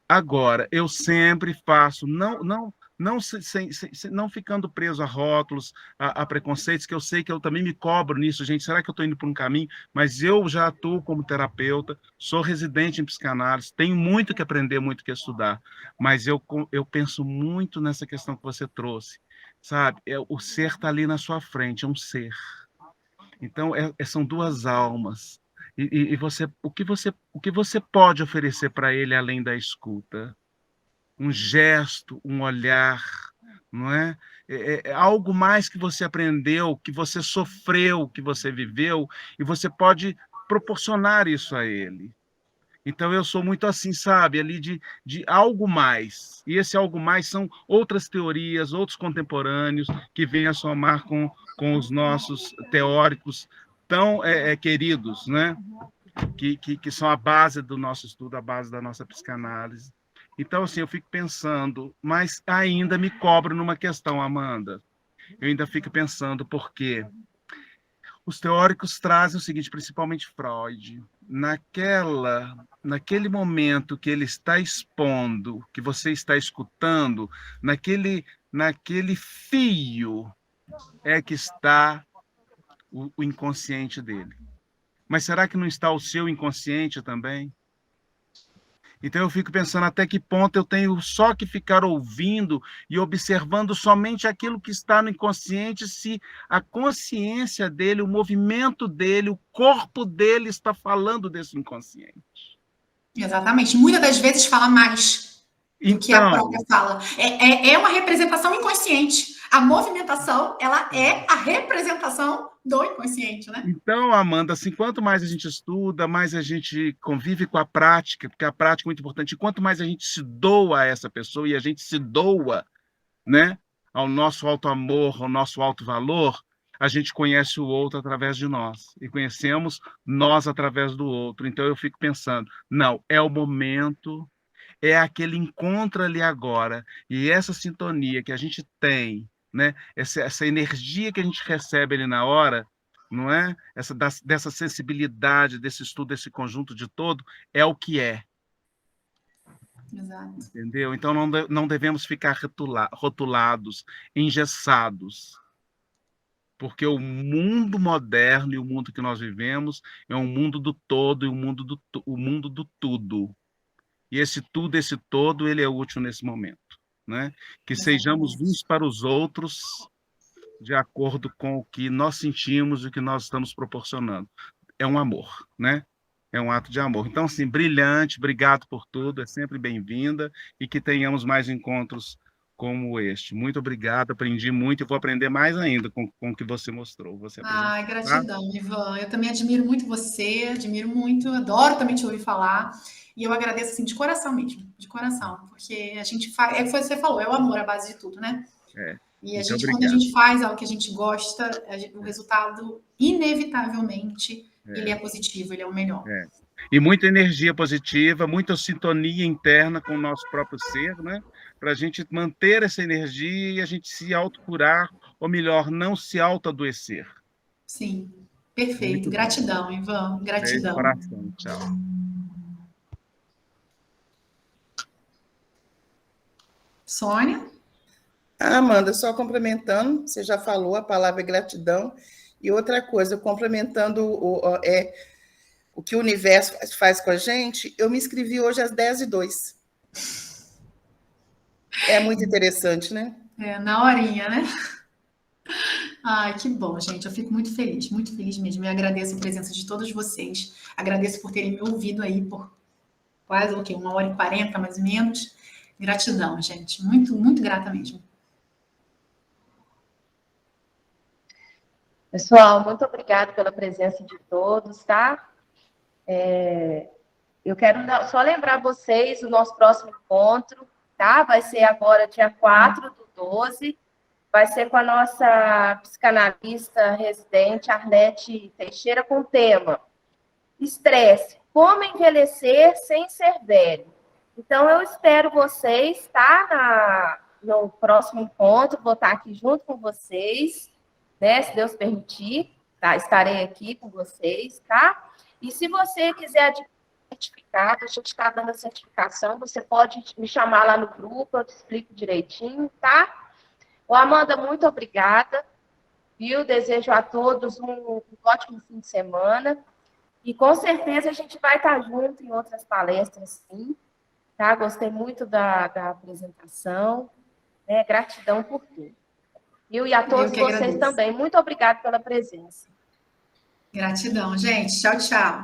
Agora, eu sempre faço, não ficando preso a rótulos, a preconceitos, que eu sei que eu também me cobro nisso, gente, será que eu estou indo por um caminho? Mas eu já atuo como terapeuta, sou residente em psicanálise, tenho muito que aprender, muito que estudar, mas eu penso muito nessa questão que você trouxe, sabe? O ser está ali na sua frente, é um ser. Então, são 2 almas. E o que você pode oferecer para ele além da escuta? Um gesto, um olhar, não é? É algo mais que você aprendeu, que você sofreu, que você viveu, e você pode proporcionar isso a ele. Então, eu sou muito assim, sabe, ali de algo mais. E esse algo mais são outras teorias, outros contemporâneos que vêm a somar com os nossos teóricos tão queridos, né? Que são a base do nosso estudo, a base da nossa psicanálise. Então, assim, eu fico pensando, mas ainda me cobro numa questão, Amanda. Eu ainda fico pensando, por quê? os teóricos trazem o seguinte, principalmente Freud, naquele momento que ele está expondo, que você está escutando, naquele fio é que está o inconsciente dele. Mas será que não está o seu inconsciente também? Então eu fico pensando até que ponto eu tenho só que ficar ouvindo e observando somente aquilo que está no inconsciente, se a consciência dele, o movimento dele, o corpo dele está falando desse inconsciente. Exatamente. Muitas das vezes fala mais do que a própria fala. É uma representação inconsciente. A movimentação, ela é a representação do inconsciente, né? Então, Amanda, assim, quanto mais a gente estuda, mais a gente convive com a prática, porque a prática é muito importante, e quanto mais a gente se doa a essa pessoa, e a gente se doa, né, ao nosso auto-amor, ao nosso auto-valor, a gente conhece o outro através de nós, e conhecemos nós através do outro. Então, eu fico pensando, não, é o momento, é aquele encontro ali agora, e essa sintonia que a gente tem, né? Essa energia que a gente recebe ali na hora, não é? Dessa sensibilidade, desse estudo, desse conjunto de todo, é o que é. Exato. Entendeu? Então não devemos ficar rotulados, engessados, porque o mundo moderno e o mundo que nós vivemos é um mundo do todo e o mundo do tudo. E esse tudo, esse todo, ele é útil nesse momento. Né? Que sejamos uns para os outros de acordo com o que nós sentimos e o que nós estamos proporcionando. É um amor, né? É um ato de amor. Então, assim, brilhante, obrigado por tudo, é sempre bem-vinda e que tenhamos mais encontros como este. Muito obrigado, aprendi muito e vou aprender mais ainda com o que você mostrou. Gratidão, Ivan. Eu também admiro muito você, admiro muito, adoro também te ouvir falar. E eu agradeço, assim, de coração mesmo, de coração, porque a gente faz, é o que você falou, é o amor a base de tudo, né? E a gente, quando a gente faz algo que a gente gosta, o resultado, inevitavelmente, ele é positivo, ele é o melhor. E muita energia positiva, muita sintonia interna com o nosso próprio ser, né? Para a gente manter essa energia e a gente se autocurar, ou melhor, não se autoadoecer. Sim, perfeito. Gratidão, Ivan. Gratidão. Coração. Tchau. Sônia? Amanda, só complementando, você já falou a palavra gratidão. E outra coisa, complementando o que o universo faz com a gente, eu me inscrevi hoje às 10h02. É muito interessante, né? Na horinha, né? Ai, que bom, gente. Eu fico muito feliz mesmo. E agradeço a presença de todos vocês. Agradeço por terem me ouvido aí por quase 1h40, mais ou menos. Gratidão, gente. Muito, muito grata mesmo. Pessoal, muito obrigada pela presença de todos, tá? Eu quero só lembrar vocês do nosso próximo encontro, tá? Vai ser agora dia 4/12. Vai ser com a nossa psicanalista residente, Arlete Teixeira, com o tema Estresse, como envelhecer sem ser velho. Então, eu espero vocês, tá? No próximo encontro, vou estar aqui junto com vocês, né? Se Deus permitir, tá? Estarei aqui com vocês, tá? E se você quiser adquirir certificado, a gente está dando a certificação, você pode me chamar lá no grupo, eu te explico direitinho, tá? Amanda, muito obrigada, viu? Desejo a todos um ótimo fim de semana. E com certeza a gente vai estar junto em outras palestras, sim. Tá? Gostei muito da apresentação. Né? Gratidão por tudo. Viu? E a todos vocês agradeço também. Muito obrigada pela presença. Gratidão, gente. Tchau, tchau.